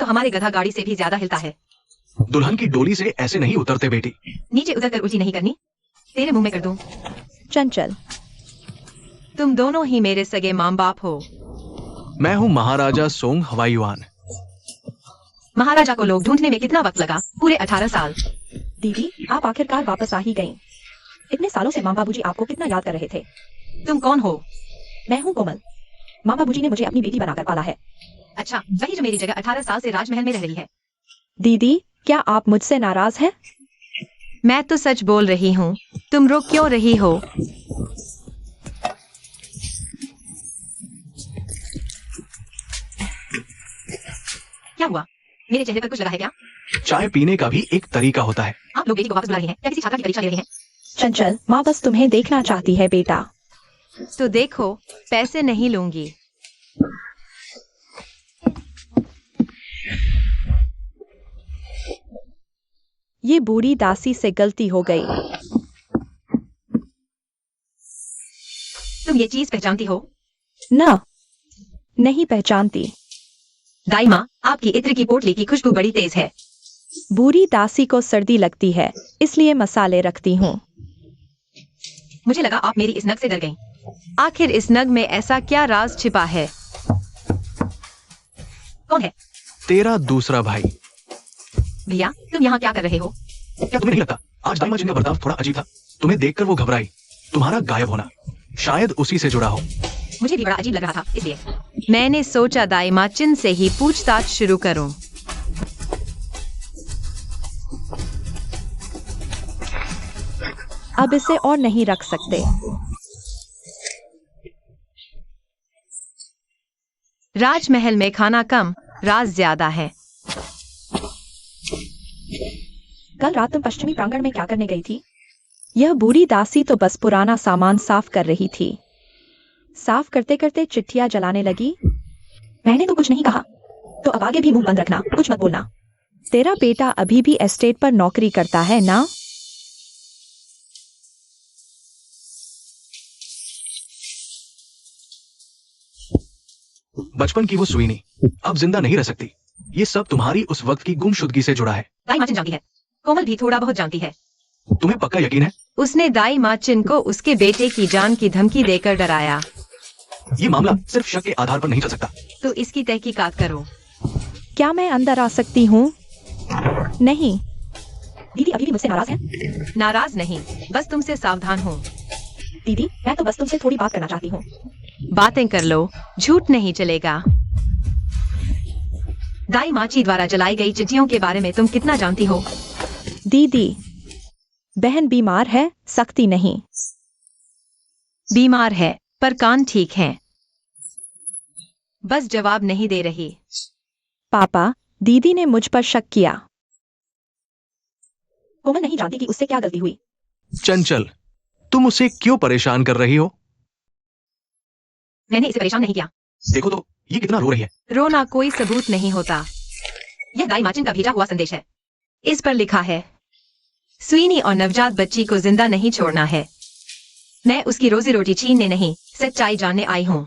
तो हमारे गधा गाड़ी से भी ज्यादा हिलता है। दुल्हन की डोली से ऐसे नहीं उतरते बेटी। नीचे उतर कर उल्टी नहीं करनी, तेरे मुंह में कर दूं। चंचल, तुम दोनों ही मेरे सगे माँ बाप हो। मैं हूँ महाराजा सोंग हवाईयुआन। महाराजा को लोग ढूंढने में कितना वक्त लगा? पूरे 18 साल। दीदी, आप आखिरकार वापस आ ही गईं। इतने सालों से माँ बाबूजी आपको कितना याद कर रहे थे। तुम कौन हो? मैं हूँ कोमल। माँ बाबूजी ने मुझे अपनी बेटी बनाकर पाला है। अच्छा, वही जो मेरी जगह 18 साल से राजमहल में रह रही है। दीदी, क्या आप मुझसे नाराज हैं? मैं तो सच बोल रही हूँ, तुम रो क्यों रही हो? क्या हुआ? मेरे चेहरे पर कुछ लगा है क्या? चाय पीने का भी एक तरीका होता है। आप लोग बेटी को वापस बुला रहे हैं या किसी छात्रा की परीक्षा ले रहे हैं? चंचल, माँ बस तुम्हें देखना चाहती है बेटा। तो देखो, पैसे नहीं लूंगी। ये बूढ़ी दासी से गलती हो गई। तुम ये चीज पहचानती हो? न, नहीं पहचानती। दाई माँ, आपकी इत्र की पोटली की खुशबू बड़ी तेज है। बूढ़ी दासी को सर्दी लगती है, इसलिए मसाले रखती हूँ। मुझे लगा आप मेरी इस नग से डर गईं। आखिर इस नग में ऐसा क्या राज छिपा है? कौन है? तेरा दूसरा भाई। भैया, तुम यहाँ क्या कर रहे हो? क्या तुम्हें नहीं लगता आज दाई माँ जिनका बर्ताव थोड़ा अजीब था? तुम्हें देखकर वो घबराई। तुम्हारा गायब होना शायद उसी से जुड़ा हो। मुझे भी बड़ा अजीब लग रहा था, इसलिए मैंने सोचा दाई माँ चिन से ही पूछताछ शुरू करूं। अब इसे और नहीं रख सकते। राजमहल में खाना कम, राज ज्यादा है। कल रात तुम पश्चिमी प्रांगण में क्या करने गई थी? यह बूढ़ी दासी तो बस पुराना सामान साफ कर रही थी। साफ करते करते चिट्ठियां जलाने लगी। मैंने तो कुछ नहीं कहा, तो अब आगे भी मुंह बंद रखना, कुछ मत बोलना। तेरा बेटा अभी भी एस्टेट पर नौकरी करता है ना? बचपन की वो सुईनी अब जिंदा नहीं रह सकती। ये सब तुम्हारी उस वक्त की गुमशुदगी से जुड़ा है। दाई माँ चिन जानती है, कोमल भी थोड़ा बहुत जानती है। तुम्हें पक्का यकीन है? उसने दाई माँ चिन को उसके बेटे की जान की धमकी देकर डराया। ये मामला सिर्फ शक के आधार पर नहीं चल सकता। तो इसकी तहकीकात करो। क्या मैं अंदर आ सकती हूँ? नहीं। दीदी अभी भी मुझसे नाराज है? नाराज नहीं, बस तुमसे सावधान हूँ। दीदी, मैं तो बस तुमसे थोड़ी बात करना चाहती हूँ। बातें कर लो, झूठ नहीं चलेगा। दाई माची द्वारा जलाई गई चिट्ठियों के बारे में तुम कितना जानती हो? दीदी, बहन बीमार है, सख्ती नहीं। बीमार है, पर कान ठीक हैं। बस जवाब नहीं दे रही। पापा, दीदी ने मुझ पर शक किया। कोमल नहीं जानती कि उससे क्या गलती हुई। चंचल, तुम उसे क्यों परेशान कर रही हो? मैंने इसे परेशान नहीं किया। देखो तो ये कितना रो रही है। रोना कोई सबूत नहीं होता। यह दाई माचिन का भेजा हुआ संदेश है। इस पर लिखा है, स्वीनी और नवजात बच्ची को जिंदा नहीं छोड़ना है। मैं उसकी रोजी रोटी छीनने नहीं, सच्चाई जानने आई हूँ।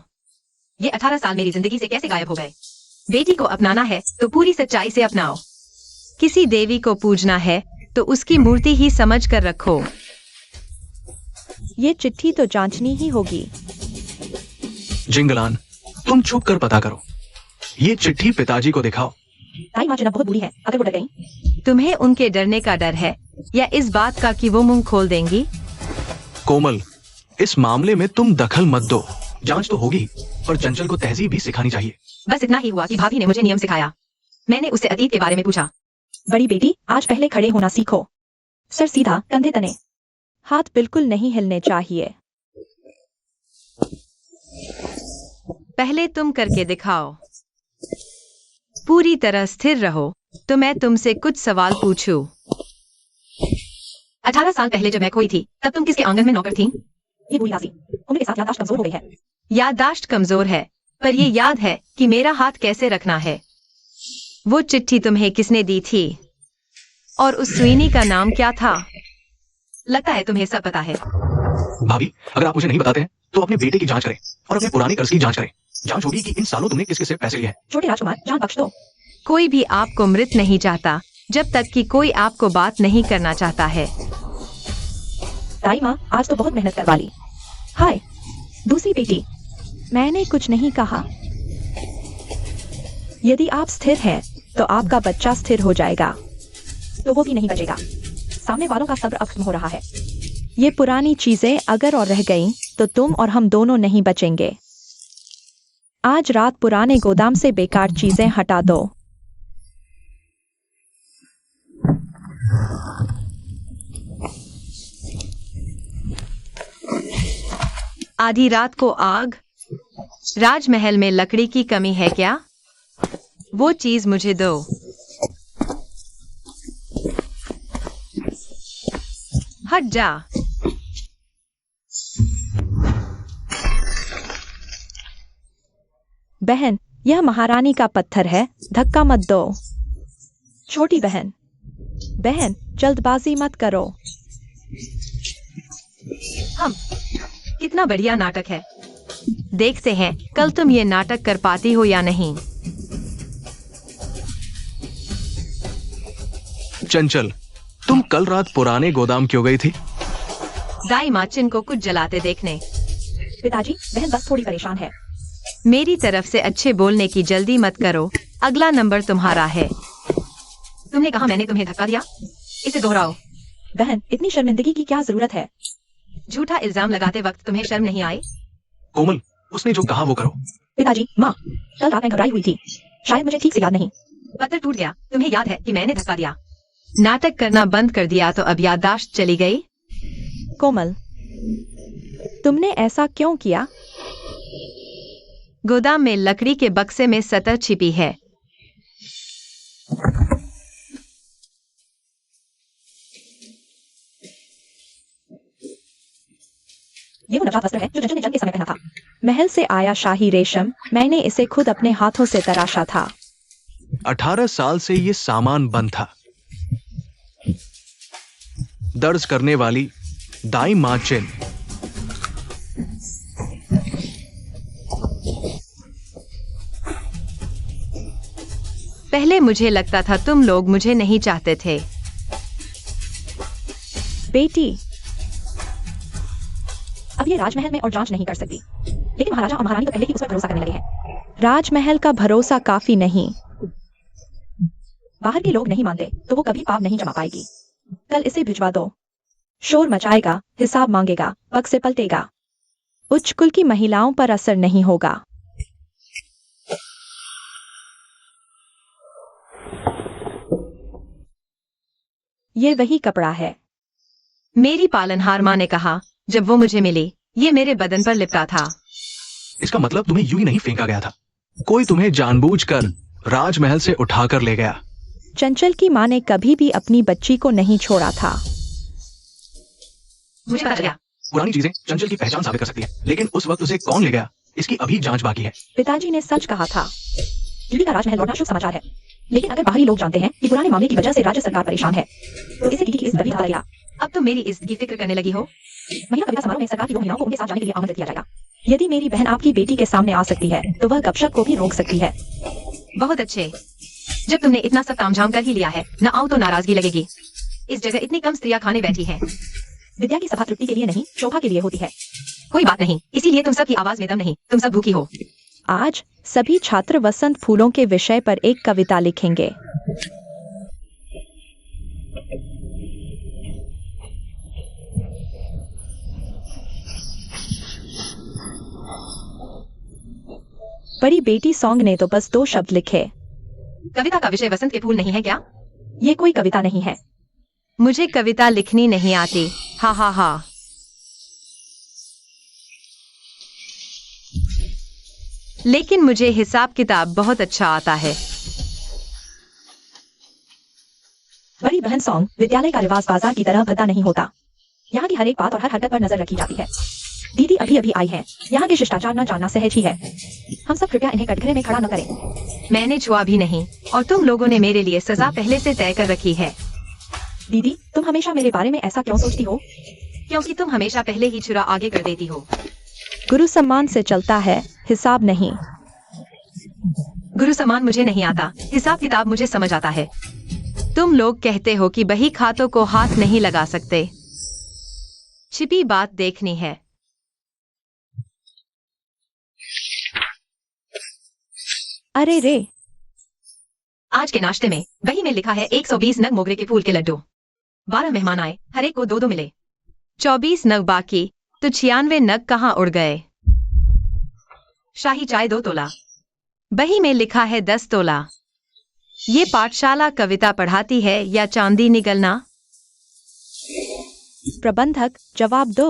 ये 18 साल मेरी जिंदगी से कैसे गायब हो गए? बेटी को अपनाना है तो पूरी सच्चाई से अपनाओ। किसी देवी को पूजना है तो उसकी मूर्ति ही समझ कर रखो। ये चिट्ठी तो जांचनी ही होगी। जिंगलान, तुम छुप कर पता करो। ये चिट्ठी पिताजी को दिखाओ। दाई माँ चिन बहुत बुरी है, अगर वो डर गई। तुम्हें उनके डरने का डर है या इस बात का कि वो मुंह खोल देंगी? कोमल, इस मामले में तुम दखल मत दो। जांच तो होगी, पर चंचल को तहजीब भी सिखानी चाहिए। बस इतना ही हुआ कि भाभी ने मुझे नियम सिखाया। मैंने उससे अतीत के बारे में पूछा। बड़ी बेटी, आज पहले खड़े होना सीखो। सर सीधा, कंधे तने। हाथ बिल्कुल नहीं हिलने चाहिए। पहले तुम करके दिखाओ। पूरी तरह स्थिर रहो तो मैं तुमसे कुछ सवाल पूछूं। 18 साल पहले जब मैं खोई थी, तब तुम किसके आंगन में नौकर थी? ये बुरी दासी, उनके साथ याददाश्त कमजोर हो गई है। याददाश्त कमजोर है, पर ये याद है कि मेरा हाथ कैसे रखना है। वो चिट्ठी तुम्हें किसने दी थी? और उस स्वीनी का नाम क्या था? लगता है तुम्हें सब पता है। भाभी, अगर आप मुझे नहीं बताते हैं तो अपने बेटे की जांच करें और अपने पुराने कर्ज की जांच करें। जांच होगी कि इन सालों तुमने किस किस से पैसे लिए हैं। छोटे राजकुमार, जान बख्श दो। कोई भी आपको मृत नहीं चाहता जब तक कि कोई आपको बात नहीं करना चाहता है। दाई माँ आज तो बहुत मेहनत करवा ली। हाय दूसरी बेटी, मैंने कुछ नहीं कहा। यदि आप स्थिर हैं तो आपका बच्चा स्थिर हो जाएगा, तो वो भी नहीं बचेगा। सामने वालों का सब्र अब खत्म हो रहा है। ये पुरानी चीजें अगर और रह गईं तो तुम और हम दोनों नहीं बचेंगे। आज रात पुराने गोदाम से बेकार चीजें हटा दो। आधी रात को आग। राजमहल में लकड़ी की कमी है क्या? वो चीज मुझे दो। हट जा। बहन, यह महारानी का पत्थर है, धक्का मत दो। छोटी बहन, बहन जल्दबाजी मत करो। हम कितना बढ़िया नाटक है। देखते हैं कल तुम ये नाटक कर पाती हो या नहीं। चंचल, तुम कल रात पुराने गोदाम क्यों गई थी? दाई माचिन को कुछ जलाते देखने। पिताजी, बहन बस थोड़ी परेशान है। मेरी तरफ से अच्छे बोलने की जल्दी मत करो। अगला नंबर तुम्हारा है। तुमने कहा मैंने तुम्हें धक्का दिया? इसे दोहराओ। बहन, इतनी शर्मिंदगी की क्या जरूरत है? झूठा इल्जाम लगाते वक्त तुम्हें शर्म नहीं आई? कोमल, उसने जो कहा वो करो। पिताजी, माँ, कल रात मैं घबराई हुई थी। शायद मुझे ठीक से याद नहीं। पत्थर टूट गया। तुम्हें याद है कि मैंने धक्का दिया? नाटक करना बंद कर दिया तो अब याददाश्त चली गई? कोमल, तुमने ऐसा क्यों किया? गोदाम में लकड़ी के बक्से में सतह छिपी है। ये वो नवजात वस्त्र है जो चंचल ने जन्म के समय पहना था। महल से आया शाही रेशम। मैंने इसे खुद अपने हाथों से तराशा था। 18 साल से ये सामान बंद था। दर्ज करने वाली दाई माचिन। पहले मुझे लगता था तुम लोग मुझे नहीं चाहते थे। बेटी, अब ये राजमहल में और जांच नहीं कर सकती, लेकिन महाराजा और महारानी तो पहले ही उस पर भरोसा करने लगे हैं। राजमहल का भरोसा काफी नहीं। बाहर के लोग नहीं मानते तो वो कभी पाप नहीं जमा पाएगी। कल इसे भिजवा दो। शोर मचाएगा, हिसाब मांगेगा, पग से पलटेगा। उच्च कुल की महिलाओं पर असर नहीं होगा। ये वही कपड़ा है। मेरी पालनहार माँ ने कहा जब वो मुझे मिली, ये मेरे बदन पर लिपटा था। इसका मतलब तुम्हें यूं ही नहीं फेंका गया था। कोई तुम्हें जानबूझकर राजमहल से उठाकर ले गया। चंचल की माँ ने कभी भी अपनी बच्ची को नहीं छोड़ा था। मुझे पता चल गया। पुरानी चीजें चंचल की पहचान साबित कर सकती है, लेकिन उस वक्त उसे कौन ले गया इसकी अभी जांच बाकी है। पिताजी ने सच कहा था। यूली का राजमहल लौटना शुभ समाचार है, लेकिन अगर बाहरी लोग जानते हैं कि पुराने मामले की वजह से राज्य सरकार परेशान है, तो इसे टीटी की इज्जत भी खतरा रहेगा। अब तुम मेरी इज्जत की फिक्र करने लगी हो? महिला कविता समारोह में सरकार की 2 महिलाओं को उनके साथ जाने के लिए आमंत्रित किया जाएगा। यदि मेरी बहन आपकी बेटी के सामने आ सकती है तो वह गपशप को भी रोक सकती है। बहुत अच्छे। जब तुमने इतना सब तामझाम कर ही लिया है, न आओ तो नाराजगी लगेगी। इस जगह इतनी कम स्त्रियां खाने बैठी हैं। विद्या की सभा तृप्ति के लिए नहीं, शोभा के लिए होती है। कोई बात नहीं, इसीलिए तुम सब की आवाज में दम नहीं, तुम सब भूखी हो। आज सभी छात्र वसंत फूलों के विषय पर एक कविता लिखेंगे। बड़ी बेटी सॉन्ग ने तो बस 2 शब्द लिखे। कविता का विषय वसंत के फूल नहीं है क्या? ये कोई कविता नहीं है। मुझे कविता लिखनी नहीं आती। हा हा हा। लेकिन मुझे हिसाब किताब बहुत अच्छा आता है। बड़ी बहन सॉन्ग विद्यालय का रिवाज बाजार की तरह भद्दा नहीं होता। यहाँ की हर एक बात और हर हरकत पर नजर रखी जाती है। दीदी अभी अभी आई है। यहाँ के शिष्टाचार न जानना सहज ही है। हम सब कृपया इन्हें कटघरे में खड़ा न करें। मैंने छुआ भी नहीं और तुम लोगों ने मेरे लिए सजा पहले से तय कर रखी है। दीदी, तुम हमेशा मेरे बारे में ऐसा क्यों सोचती हो? क्योंकि तुम हमेशा पहले ही छुरा आगे कर देती हो। गुरु सम्मान से चलता है, हिसाब नहीं। गुरु समान मुझे नहीं आता, हिसाब किताब मुझे समझ आता है। तुम लोग कहते हो कि बही खातों को हाथ नहीं लगा सकते। छिपी बात देखनी है। अरे रे, आज के नाश्ते में बही में लिखा है 120 नग मोगरे के फूल के लड्डू। 12 मेहमान आए, हर एक को 2-2 मिले। 24 नग बाकी, तो 96 नग कहाँ उड़ गए? शाही चाय 2 तोला। बही में लिखा है 10 तोला। ये पाठशाला कविता पढ़ाती है या चांदी निगलना? प्रबंधक जवाब दो।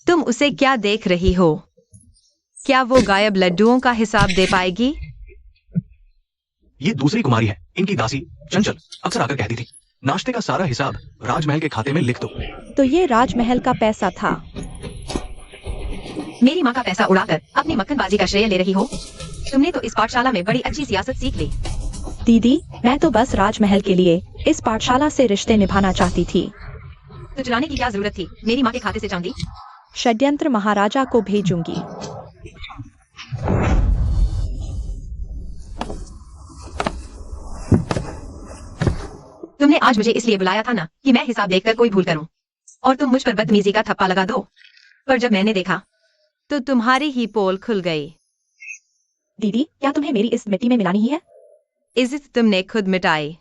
तुम उसे क्या देख रही हो? क्या वो गायब लड्डुओं का हिसाब दे पाएगी? ये दूसरी कुमारी है, इनकी दासी चंचल अक्सर आकर कहती थी, नाश्ते का सारा हिसाब राजमहल के खाते में लिख दो। तो ये राजमहल का पैसा था। मेरी माँ का पैसा उड़ाकर अपनी मक्खनबाजी का श्रेय ले रही हो? तुमने तो इस पाठशाला में बड़ी अच्छी सियासत सीख ली। दीदी, मैं तो बस राजमहल के लिए इस पाठशाला से रिश्ते निभाना चाहती थी। तो चुराने की क्या जरूरत थी मेरी माँ के खाते से चांदी? षड्यंत्र महाराजा को भेजूंगी। तुमने आज मुझे इसलिए बुलाया था ना कि मैं हिसाब देखकर कोई भूल करूं और तुम मुझ पर बदतमीजी का थप्पा लगा दो। पर जब मैंने देखा तो तुम्हारी ही पोल खुल गई। दीदी, क्या तुम्हें मेरी इस मिट्टी में मिलानी ही है? इज्जत तुमने खुद मिटाई।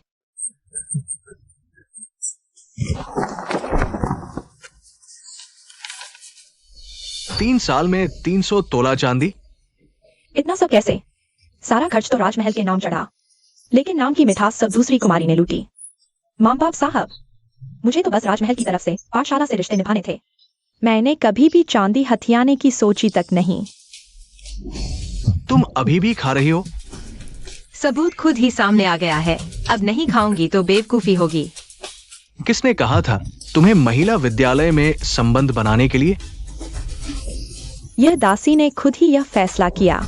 तीन साल में 300 तोला चांदी। इतना सब कैसे? सारा खर्च तो राजमहल के नाम चढ़ा, लेकिन नाम की मिठास सब दूसरी कुमारी ने लूटी। माँ बाप साहब, मुझे तो बस राजमहल की तरफ से पाठशाला से रिश्ते निभाने थे। मैंने कभी भी चांदी हथियाने की सोची तक नहीं। तुम अभी भी खा रही हो? सबूत खुद ही सामने आ गया है। अब नहीं खाऊंगी तो बेवकूफी होगी। किसने कहा था तुम्हें महिला विद्यालय में संबंध बनाने के लिए? यह दासी ने खुद ही यह फैसला किया।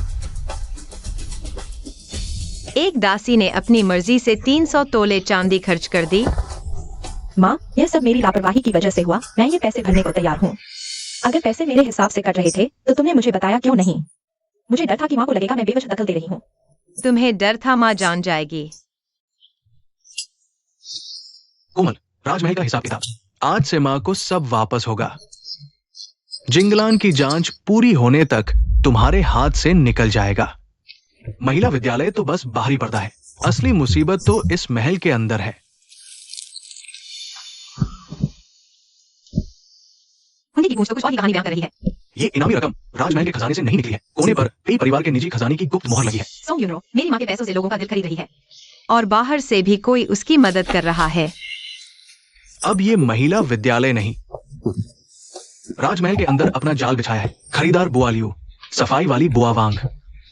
एक दासी ने अपनी मर्जी से 300 तोले चांदी खर्च कर दी। माँ, यह सब मेरी लापरवाही की वजह से हुआ। मैं ये पैसे भरने को तैयार हूँ। अगर पैसे मेरे हिसाब से कट रहे थे तो तुमने मुझे बताया क्यों नहीं? मुझे डर था कि माँ को लगेगा मैं बेवजह दखल दे रही हूँ। तुम्हें डर था माँ जान जाएगी। कोमल, राजमहल का हिसाब किताब आज से माँ को सब वापस होगा। जिंगलान की जांच पूरी होने तक तुम्हारे हाथ से निकल जाएगा। महिला विद्यालय तो बस बाहरी पर्दा है, असली मुसीबत तो इस महल के अंदर है। हुंडी की गूंज तो कुछ और ही कहानी बयान कर रही है। ये इनामी रकम राजमहल के खजाने से नहीं निकली है। कोने पर कई परिवार के निजी खजाने की गुप्त मोहर लगी है। 100 यूरो मेरी माँ के पैसों से लोगों का दिल खरीद रही है और बाहर से भी कोई उसकी मदद कर रहा है। अब ये महिला विद्यालय नहीं, राजमहल के अंदर अपना जाल बिछाया है खरीदार बुआ लियू, सफाई वाली बुआ वांग,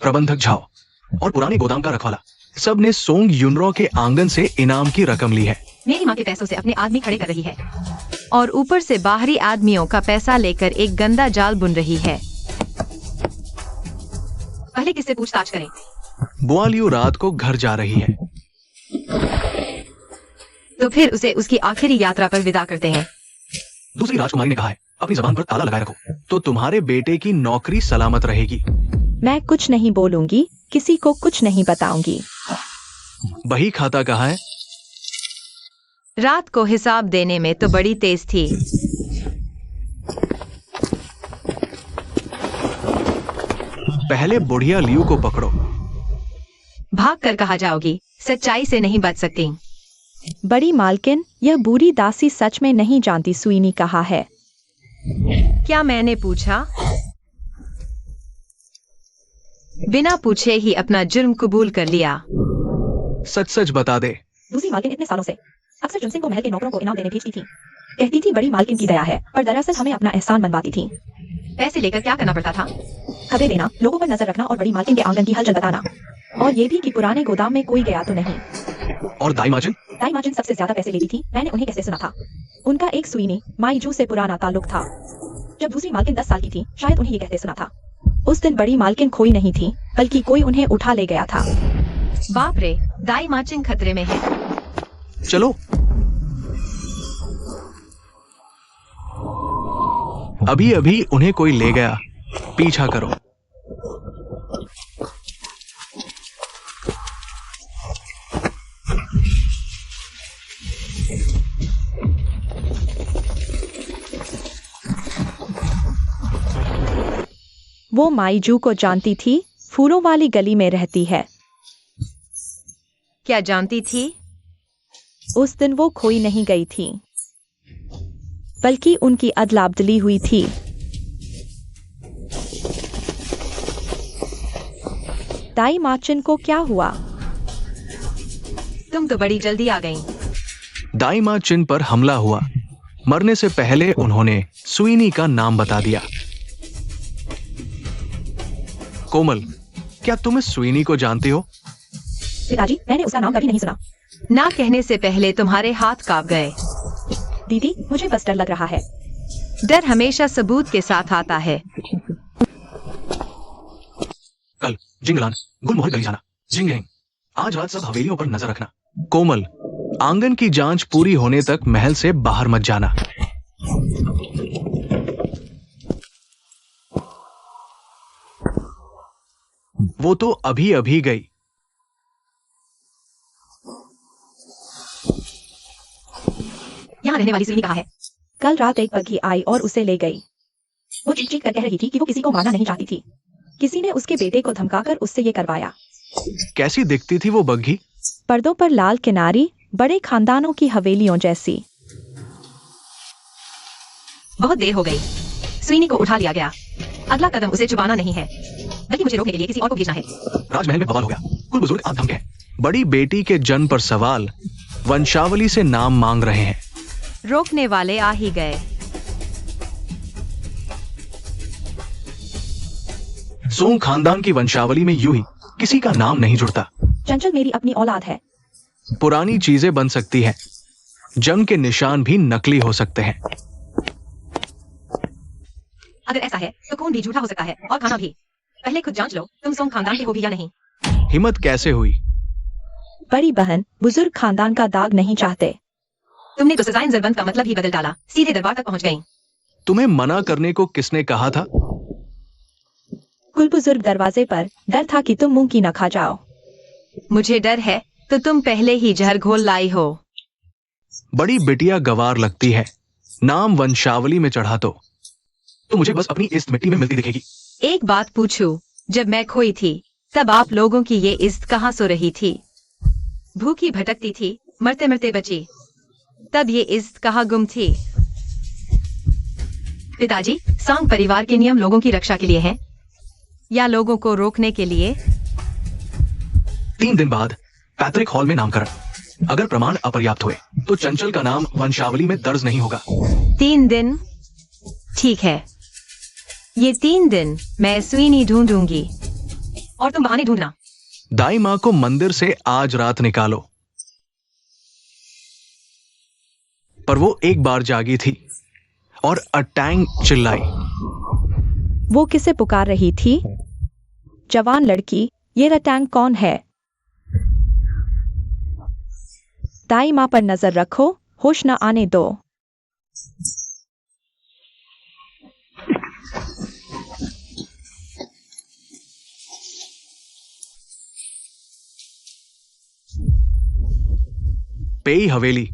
प्रबंधक झाओ और पुराने गोदाम का रखवाला। सब ने सोंग यूनरो के आंगन से इनाम की रकम ली है। मेरी माँ के पैसों से अपने आदमी खड़े कर रही है और ऊपर से बाहरी आदमियों का पैसा लेकर एक गंदा जाल बुन रही है। पहले किससे पूछताछ करें? बुआ लियू रात को घर जा रही है। तो फिर उसे उसकी आखिरी यात्रा पर विदा करते हैं। दूसरी राजकुमारी ने कहा है अपनी जबान पर ताला लगाए रखो तो तुम्हारे बेटे की नौकरी सलामत रहेगी। मैं कुछ नहीं बोलूंगी, किसी को कुछ नहीं बताऊंगी। बही खाता कहाँ है? रात को हिसाब देने में तो बड़ी तेज थी। पहले बुढ़िया लियू को पकड़ो। भाग कर कहा जाओगी, सच्चाई से नहीं बच सकती। बड़ी मालकिन, यह बुरी दासी सच में नहीं जानती सुईनी कहा है। क्या मैंने पूछा? बिना पूछे ही अपना जुर्म कबूल कर लिया। सच सच बता दे। दूसरी मालकिन इतने सालों से अक्सर जुनसिंह को महल के नौकरों को इनाम देने भेजती थी। कहती थी बड़ी मालकिन की दया है, पर दरअसल हमें अपना एहसान बनवाती थी। पैसे लेकर क्या करना पड़ता था? खबरें देना, लोगों पर नजर रखना और बड़ी मालकिन के आंगन की हलचल बताना। और ये भी कि पुराने गोदाम में कोई गया तो नहीं। और दाई माजिन? दाई माजिन सबसे ज्यादा पैसे लेती थी। मैंने उन्हें कैसे सुना था? उनका एक सुईनी माईजू से पुराना ताल्लुक था। जब दूसरी मालकिन 10 साल की थी, शायद उन्हें ये कहते सुना था। उस दिन बड़ी मालकिन खोई नहीं थी, बल्कि कोई उन्हें उठा ले गया था। बाप रे, दाई माचिन खतरे में है। चलो अभी अभी उन्हें कोई ले गया, पीछा करो। वो माईजू को जानती थी, फूलों वाली गली में रहती है। क्या जानती थी? उस दिन वो खोई नहीं गई थी, बल्कि उनकी अदला-बदली हुई थी। दाई माचिन को क्या हुआ? तुम तो बड़ी जल्दी आ गई। दाई माँ चिन पर हमला हुआ। मरने से पहले उन्होंने स्वीनी का नाम बता दिया। कोमल, क्या तुम इस स्वीनी को जानती हो? पिताजी, मैंने उसका नाम कभी नहीं सुना। ना कहने से पहले तुम्हारे हाथ कांप गए। दीदी, मुझे बस डर लग रहा है। डर हमेशा सबूत के साथ आता है। कल जिंगलान गुलमोहर गली जाना। जिंगलिंग, आज रात सब हवेलियों पर नजर रखना। कोमल, आंगन की जांच पूरी होने तक महल से बाहर मत जाना। वो तो अभी अभी गई। यहाँ रहने वाली स्वीनी कहाँ है? कल रात एक बग्घी आई और उसे ले गई। वो चीख-चीख कर कह रही थी कि वो किसी को मारना नहीं चाहती थी। किसी ने उसके बेटे को धमकाकर उससे ये करवाया। कैसी दिखती थी वो बग्घी? पर्दों पर लाल किनारी, बड़े खानदानों की हवेलियों जैसी। बहुत देर हो गई। स्वीनी को उठा लिया गया। अगला कदम उसे छुपाना नहीं है, बल्कि मुझे रोकने के लिए किसी और को भेजना है। राजमहल में बवाल हो गया। कुल बुजुर्ग आप धमके। बड़ी बेटी के जन्म पर सवाल, वंशावली से नाम मांग रहे हैं। रोकने वाले आ ही गए। सोंग खानदान की वंशावली में यूं ही किसी का नाम नहीं जुड़ता। चंचल मेरी अपनी औलाद है। पुरानी चीजें बन सकती हैं, जंग के निशान भी नकली हो सकते हैं। अगर ऐसा है तो खून भी झूठा हो सकता है और खाना भी। पहले खुद जांच लो, तुम सोंग खानदान के हो भी या नहीं। हिम्मत कैसे हुई? बड़ी बहन, बुजुर्ग खानदान का दाग नहीं चाहते। तुमने तो सजाए जरबंद का मतलब ही बदल डाला। सीधे दरबार तक पहुंच गई। तुम्हें मना करने को किसने कहा था? कुल बुजुर्ग दरवाजे पर, डर था कि तुम मुंह की न खा जाओ। मुझे डर है तो तुम पहले ही जहर घोल लाई हो। बड़ी बिटिया गवार लगती है, नाम वंशावली में चढ़ा तो मुझे बस अपनी इज्जत मिट्टी में मिलती दिखेगी। एक बात पूछूं, जब मैं खोई थी तब आप लोगों की ये इज्जत कहाँ सो रही थी? भूखी भटकती थी, मरते मरते बची, तब ये इज्जत कहाँ गुम थी? पिताजी, सांग परिवार के नियम लोगों की रक्षा के लिए हैं या लोगों को रोकने के लिए? 3 दिन बाद पैतृक हॉल में नामकरण। अगर प्रमाण अपर्याप्त हुए तो चंचल का नाम वंशावली में दर्ज नहीं होगा। 3 दिन? ठीक है, ये 3 दिन मैं स्वीनी ढूंढूंगी और तुम बहाने ढूंढना। दाई माँ को मंदिर से आज रात निकालो। पर वो एक बार जागी थी और अटैंग चिल्लाई। वो किसे पुकार रही थी? जवान लड़की, ये रटैंग कौन है? दाई माँ पर नजर रखो, होश न आने दो। पेई हवेली,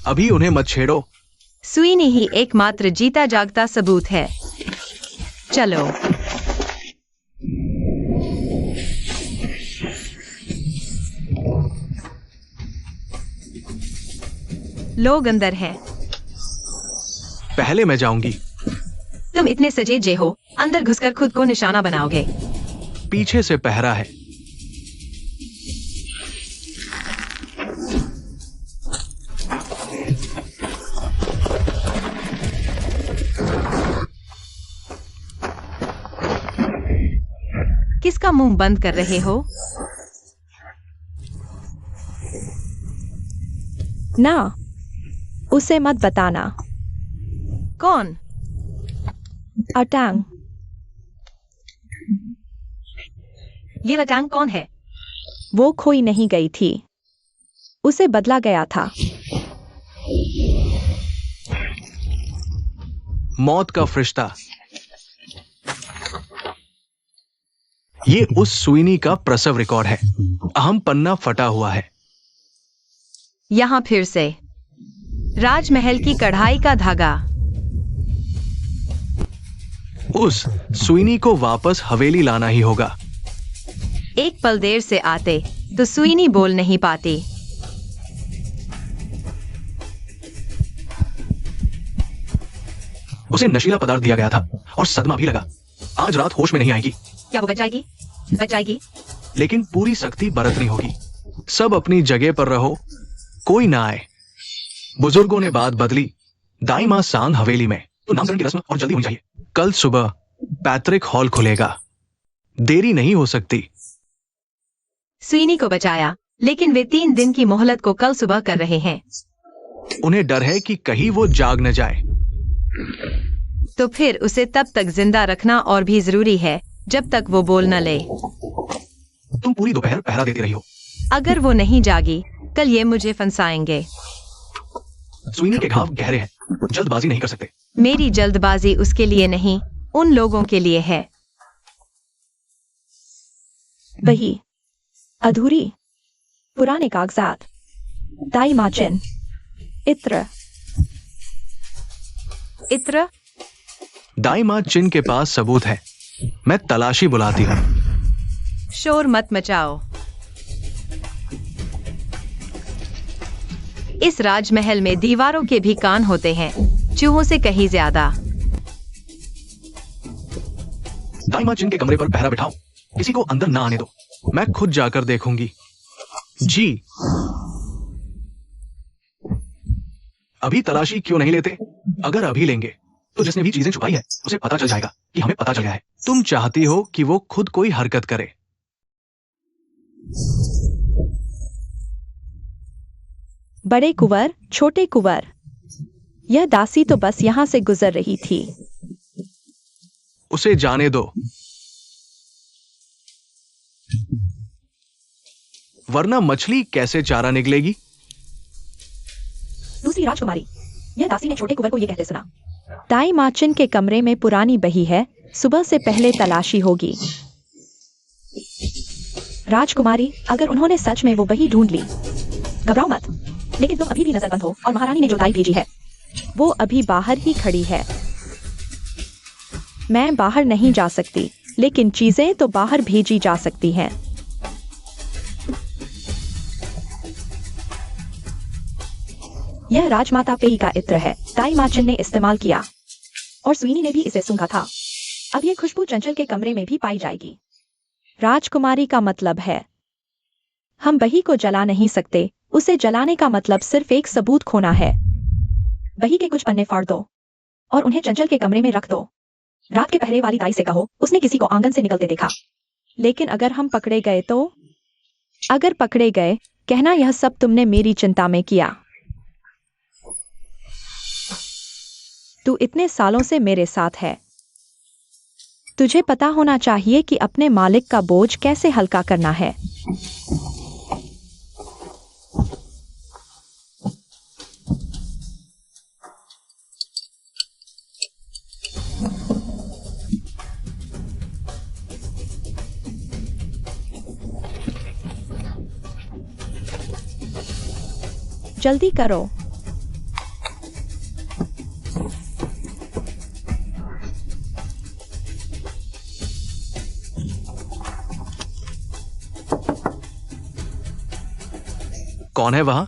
अभी उन्हें मत छेड़ो। स्वीनी ही एकमात्र जीता जागता सबूत है। चलो। लोग अंदर हैं। पहले मैं जाऊंगी। तुम इतने सजेजे हो, अंदर घुसकर खुद को निशाना बनाओगे। पीछे से पहरा है। किसका मुंह बंद कर रहे हो? ना, उसे मत बताना। कौन? अटैंग। ये रटैंग कौन है? वो खोई नहीं गई थी, उसे बदला गया था। मौत का फरिश्ता। ये उस स्वीनी का प्रसव रिकॉर्ड है। अहम पन्ना फटा हुआ है। यहां फिर से राजमहल की कढ़ाई का धागा। उस स्वीनी को वापस हवेली लाना ही होगा। एक पल देर से आते तो स्वीनी बोल नहीं पाती। उसे नशीला पदार्थ दिया गया था और सदमा भी लगा। आज रात होश में नहीं आएगी। क्या वो बच जाएगी? बच जाएगी। लेकिन पूरी सख्ती बरतनी होगी। सब अपनी जगह पर रहो, कोई ना आए। बुजुर्गों ने बात बदली। दाई मां सांग हवेली में, तो नामकरण की रस्म और जल्दी होनी चाहिए। कल सुबह पैट्रिक हॉल खुलेगा, देरी नहीं हो सकती। स्वीनी को बचाया, लेकिन वे 3 दिन की मोहलत को कल सुबह कर रहे हैं। उन्हें डर है कि कहीं वो जाग न जाए। तो फिर उसे तब तक जिंदा रखना और भी जरूरी है जब तक वो बोल न ले। तुम पूरी दोपहर पहरा देती रही हो। अगर वो नहीं जागी, कल ये मुझे फंसाएंगे। स्वीनी के घाव गहरे हैं, जल्दबाजी नहीं कर सकते। मेरी जल्दबाजी उसके लिए नहीं, उन लोगों के लिए है। वही अधूरी पुराने कागजात, दाई माचिन, इत्र। इत्र? दाई मां चिन के पास सबूत है। मैं तलाशी बुलाती हूँ। शोर मत मचाओ। इस राजमहल में दीवारों के भी कान होते हैं, चूहों से कहीं ज्यादा। दाई मां चिन के कमरे पर पहरा बिठाओ, किसी को अंदर ना आने दो। मैं खुद जाकर देखूंगी। जी। अभी तलाशी क्यों नहीं लेते? अगर अभी लेंगे तो जिसने भी चीजें छुपाई है उसे पता चल जाएगा कि हमें पता चल गया है। तुम चाहती हो कि वो खुद कोई हरकत करे। बड़े कुंवर, छोटे कुंवर। यह दासी तो बस यहां से गुजर रही थी। उसे जाने दो, वरना मछली कैसे चारा निकलेगी? दूसरी राजकुमारी, यह दासी ने छोटे कुंवर को यह कहते सुना। दाई माचिन के कमरे में पुरानी बही है, सुबह से पहले तलाशी होगी। राजकुमारी, अगर उन्होंने सच में वो बही ढूंढ ली, घबराओ मत, लेकिन तुम अभी भी नजरबंद हो और महारानी ने जो दाई भेजी है वो अभी बाहर ही खड़ी है। मैं बाहर नहीं जा सकती, लेकिन चीजें तो बाहर भेजी जा सकती हैं। यह राजमाता पेई का इत्र है, दाई माचिन ने इस्तेमाल किया और स्वीनी ने भी इसे सूंघा था। अब यह खुशबू चंचल के कमरे में भी पाई जाएगी। राजकुमारी का मतलब है हम बही को जला नहीं सकते। उसे जलाने का मतलब सिर्फ एक सबूत खोना है। बही के कुछ पन्ने फाड़ दो और उन्हें चंचल के कमरे में रख दो। रात के पहरे वाली दाई से कहो उसने किसी को आंगन से निकलते देखा। लेकिन अगर हम पकड़े गए तो? अगर पकड़े गए, कहना यह सब तुमने मेरी चिंता में किया। तू इतने सालों से मेरे साथ है। तुझे पता होना चाहिए कि अपने मालिक का बोझ कैसे हल्का करना है। जल्दी करो। कौन है वहां?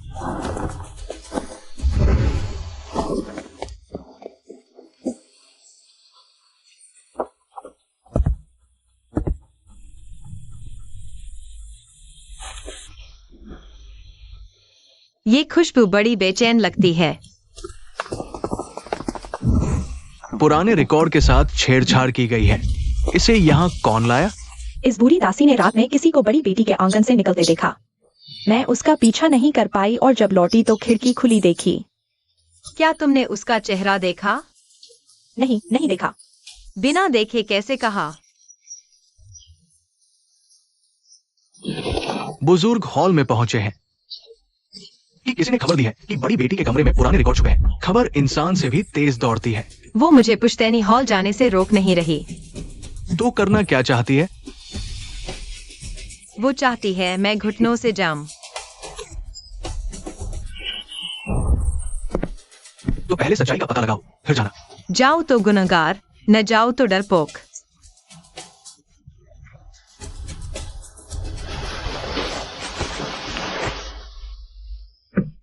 ये खुशबू बड़ी बेचैन लगती है। पुराने रिकॉर्ड के साथ छेड़छाड़ की गई है। इसे यहाँ कौन लाया? इस बूढ़ी दासी ने रात में किसी को बड़ी बेटी के आंगन से निकलते देखा। मैं उसका पीछा नहीं कर पाई और जब लौटी तो खिड़की खुली देखी। क्या तुमने उसका चेहरा देखा? नहीं, नहीं देखा। बिना देखे कैसे कहा? बुजुर्ग हॉल में पहुंचे हैं कि किसी ने खबर दी है कि बड़ी बेटी के कमरे में पुराने रिकॉर्ड छुपे हैं। खबर इंसान से भी तेज दौड़ती है। वो मुझे पुश्तैनी हॉल जाने से रोक नहीं रही। तो करना क्या चाहती है? वो चाहती है मैं घुटनों से जाऊं। तो पहले सच्चाई का पता लगाओ, फिर जाना। जाओ तो गुनहगार, न जाओ तो डरपोक।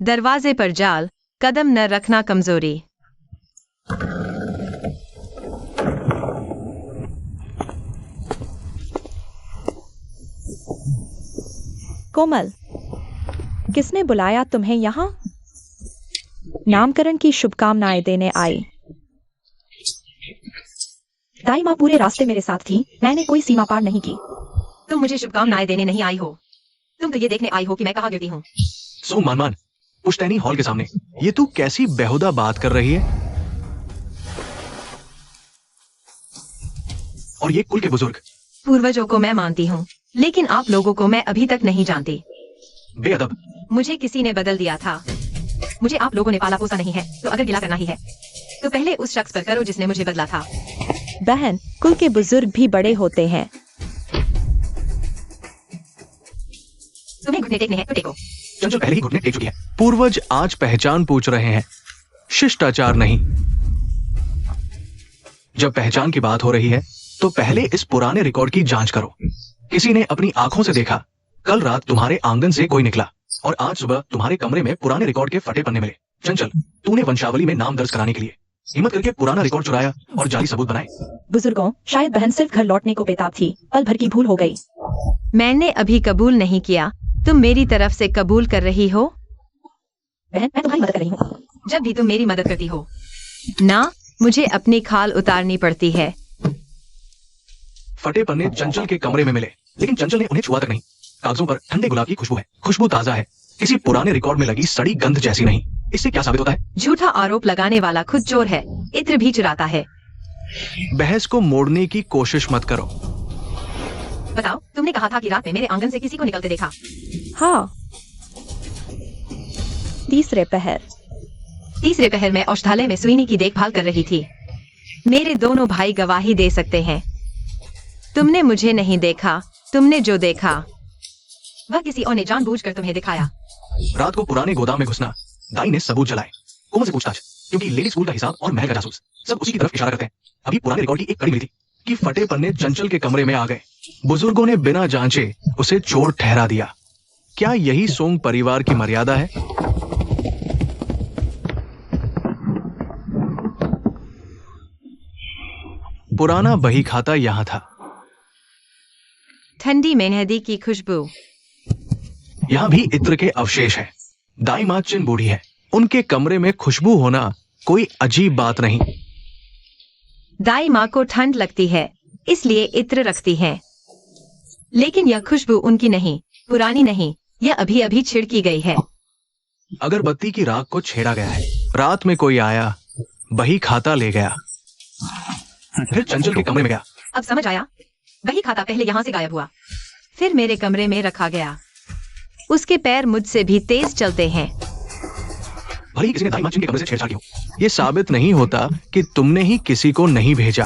दरवाजे पर जाल, कदम न रखना कमजोरी। कोमल, किसने बुलाया तुम्हें यहाँ? नामकरण की शुभकामनाएं देने आई। दाई माँ पूरे रास्ते मेरे साथ थी, मैंने कोई सीमा पार नहीं की। तुम मुझे शुभकामनाएं देने नहीं आई हो, तुम तो ये देखने आई हो कि मैं कहाँ गिरती हूँ। सो मान पुश्तैनी हॉल के सामने ये तू कैसी बेहुदा बात कर रही है? और ये कुल के बुजुर्ग पूर्वजों को मैं मानती हूँ, लेकिन आप लोगों को मैं अभी तक नहीं जानती। बेअदब। मुझे किसी ने बदल दिया था। मुझे आप लोगों ने पाला पोसा नहीं है, तो अगर गिला करना ही है तो पहले उस शख्स पर करो जिसने मुझे बदला था। बहन, कुल के बुजुर्ग भी बड़े होते हैं। तुम्हें घुटने टेकने हैं तो टेको। चंचल पहले ही घुटने टेक चुकी है। पूर्वज आज पहचान पूछ रहे हैं, शिष्टाचार नहीं। जब पहचान की बात हो रही है तो पहले इस पुराने रिकॉर्ड की जांच करो। किसी ने अपनी आंखों से देखा, कल रात तुम्हारे आंगन से कोई निकला और आज सुबह तुम्हारे कमरे में पुराने रिकॉर्ड के फटे पन्ने मिले। चंचल, तूने वंशावली में नाम दर्ज कराने के लिए हिम्मत करके पुराना रिकॉर्ड चुराया और जाली सबूत बनाए। बुजुर्गों, शायद बहन सिर्फ घर लौटने को बेताब थी, पल भर की भूल हो गई। मैंने अभी कबूल नहीं किया, तुम मेरी तरफ से कबूल कर रही हो? बहन, मैं तुम्हारी मदद कर रही हूँ। जब भी तुम मेरी मदद करती हो ना, मुझे अपनी खाल उतारनी पड़ती है। फटे पन्ने चंचल के कमरे में मिले, लेकिन चंचल ने उन्हें छुआ तक नहीं। कागजों पर ठंडे गुलाब की खुशबू है, खुशबू ताजा है, किसी पुराने रिकॉर्ड में लगी सड़ी गंध जैसी नहीं। इससे क्या साबित होता है? झूठा आरोप लगाने वाला खुद चोर है, इत्र भी चुराता है। बहस को मोड़ने की कोशिश मत करो। बताओ, तुमने कहा था कि रात में मेरे आंगन से किसी को निकलते देखा। हाँ, तीसरे पहर में औषधालय में स्वीनी की देखभाल कर रही थी। मेरे दोनों भाई गवाही दे सकते हैं। तुमने मुझे नहीं देखा, तुमने जो देखा वह किसी और ने जानबूझकर तुम्हें दिखाया। रात को पुराने गोदाम में घुसना, दाई ने सबूत जलाए, कोमल से पूछताछ, क्योंकि लेडी स्कूल का हिसाब और महल का जासूस सब उसी की तरफ इशारा करते हैं। अभी पुराने रिकॉर्ड की एक कड़ी मिली थी कि फटे पन्ने चंचल के कमरे में आ गए। बुजुर्गों ने बिना जांचे उसे चोर ठहरा दिया। क्या यही सोंग परिवार की मर्यादा है? पुराना बही खाता यहाँ था। ठंडी मेहंदी की खुशबू। यहाँ भी इत्र के अवशेष है। दाई माँ चिन बूढ़ी है, उनके कमरे में खुशबू होना कोई अजीब बात नहीं। दाई माँ को ठंड लगती है, इसलिए इत्र रखती हैं। लेकिन यह खुशबू उनकी नहीं, पुरानी नहीं, यह अभी अभी छिड़की गई है। अगरबत्ती की राख को छेड़ा गया है। रात में कोई आया, बही खाता ले गया, फिर चंचल के कमरे में गया। अब समझ आया, वही खाता पहले यहाँ से गायब हुआ, फिर मेरे कमरे में रखा गया। उसके पैर मुझसे भी तेज चलते हैं। भले ही किसी ने दाई माँ चिन के कमरे से छेड़छाड़ की हो, ये साबित नहीं होता कि तुमने ही किसी को नहीं भेजा।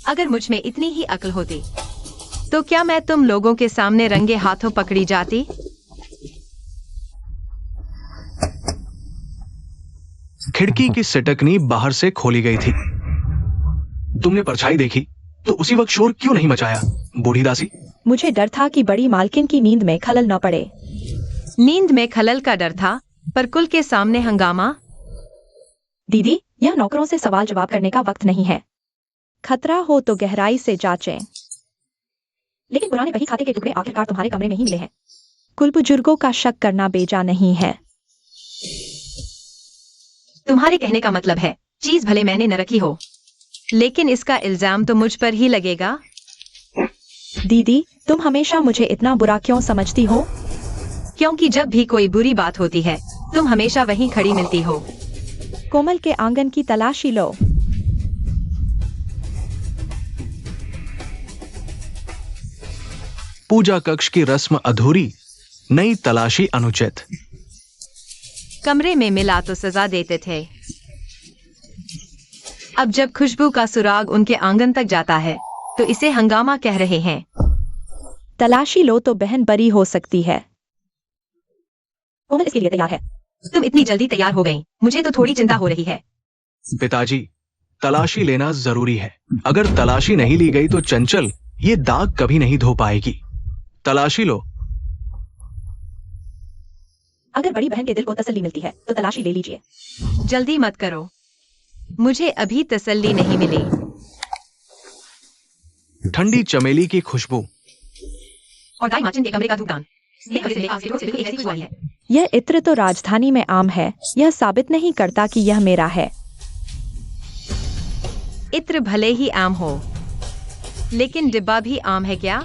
अगर मुझ में इतनी ही अक्ल होती तो क्या मैं तुम लोगों के सामने रंगे हाथों पकड़ी जाती? खिड़की की सिटकनी बाहर से खोली गई थी। तुमने परछाई देखी तो उसी वक्त शोर क्यों नहीं मचाया, बूढ़ी दासी? मुझे डर था कि बड़ी मालकिन की नींद में खलल न पड़े। नींद में खलल का डर था, पर कुल के सामने हंगामा। दीदी, यह नौकरों से सवाल जवाब करने का वक्त नहीं है। खतरा हो तो गहराई से जांचें। लेकिन पुराने बही खाते के टुकड़े आखिरकार तुम्हारे कमरे में ही मिले हैं। कुल बुजुर्गों का शक करना बेजा नहीं है। तुम्हारे कहने का मतलब है चीज भले मैंने न रखी हो, लेकिन इसका इल्जाम तो मुझ पर ही लगेगा। दीदी, तुम हमेशा मुझे इतना बुरा क्यों समझती हो? क्योंकि जब भी कोई बुरी बात होती है तुम हमेशा वहीं खड़ी मिलती हो। कोमल के आंगन की तलाशी लो। पूजा कक्ष की रस्म अधूरी, नई तलाशी अनुचित। कमरे में मिला तो सजा देते थे, अब जब खुशबू का सुराग उनके आंगन तक जाता है तो इसे हंगामा कह रहे हैं। तलाशी लो तो बहन बरी हो सकती है। कोमल इसके लिए तैयार है। तुम इतनी जल्दी तैयार हो गई, मुझे तो थोड़ी चिंता हो रही है। पिताजी, तलाशी लेना जरूरी है। अगर तलाशी नहीं ली गई तो चंचल ये दाग कभी नहीं धो पाएगी। तलाशी लो। अगर बड़ी बहन के दिल को तसल्ली मिलती है तो तलाशी ले लीजिए। जल्दी मत करो, मुझे अभी तसल्ली नहीं मिली। ठंडी चमेली की खुशबू और दाई माचिन के कमरे का धूपदान। एक हफ्ते से लेकर आज के रोज से बिल्कुल एक जैसी खुशबू आई है। यह इत्र तो राजधानी में आम है, यह साबित नहीं करता कि यह मेरा है। इत्र भले ही आम हो, लेकिन डिब्बा भी आम है क्या?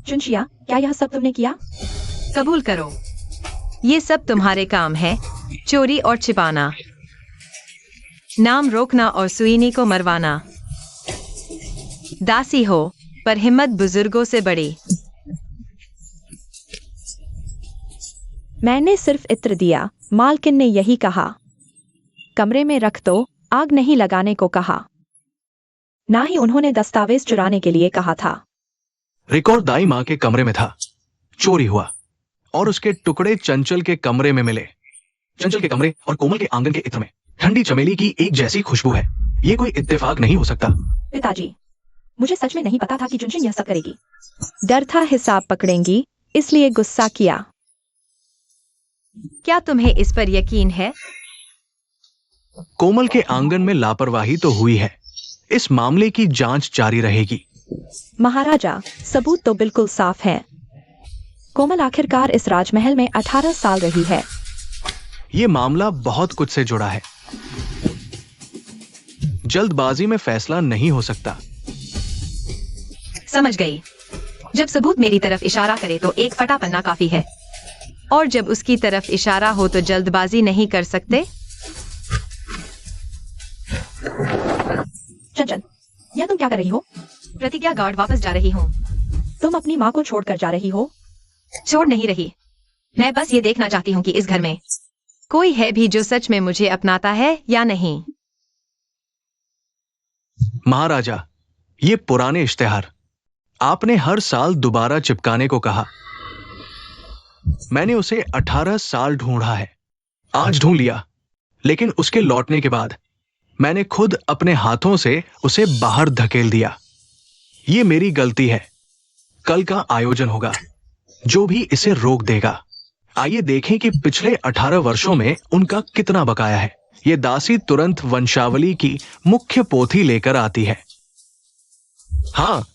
चुनशिया, क्या यह सब तुमने किया? कबूल करो, ये सब तुम्हारे काम है, चोरी और छिपाना, नाम रोकना और सुईनी को मरवाना। दासी हो पर हिम्मत बुजुर्गों से बड़ी। मैंने सिर्फ इत्र दिया, मालकिन ने यही कहा। कमरे में रख दो, आग नहीं लगाने को कहा। ना ही उन्होंने दस्तावेज चुराने के लिए कहा था। रिकॉर्ड दाई माँ के कमरे में था। चोरी हुआ और उसके टुकड़े चंचल के कमरे में मिले। चंचल के कमरे और कोमल के आंगन के इत्र में ठंडी चमेली की एक जैसी खुशबू है। ये कोई इत्तेफाक नहीं हो सकता। पिताजी, मुझे सच में नहीं पता था कि चुनचुन यह सब करेगी। डर था हिसाब पकड़ेंगी, इसलिए गुस्सा किया। क्या तुम्हें इस पर यकीन है? कोमल के आंगन में लापरवाही तो हुई है, इस मामले की जांच जारी रहेगी। महाराजा, सबूत तो बिल्कुल साफ है। कोमल आखिरकार इस राजमहल में 18 साल रही है। ये मामला बहुत कुछ से जुड़ा है। जल्दबाजी में फैसला नहीं हो सकता। समझ गई। जब सबूत मेरी तरफ इशारा करे तो एक फटा पन्ना काफी है, और जब उसकी तरफ इशारा हो तो जल्दबाजी नहीं कर सकते। चंचल, यह तुम क्या कर रही हो? प्रतिज्ञा गार्ड वापस जा रही हूँ। तुम अपनी माँ को छोड़कर जा रही हो? छोड़ नहीं रही, मैं बस ये देखना चाहती हूँ कि इस घर में कोई है भी जो सच में मुझे अपनाता है या नहीं। महाराजा, ये पुराने इश्तेहार आपने हर साल दोबारा चिपकाने को कहा। मैंने उसे 18 साल ढूंढा है, आज ढूंढ लिया, लेकिन उसके लौटने के बाद मैंने खुद अपने हाथों से उसे बाहर धकेल दिया। ये मेरी गलती है। कल का आयोजन होगा, जो भी इसे रोक देगा। आइए देखें कि पिछले 18 वर्षों में उनका कितना बकाया है। ये दासी तुरंत वंशावली की मुख्य पोथी लेकर आती है। हाँ,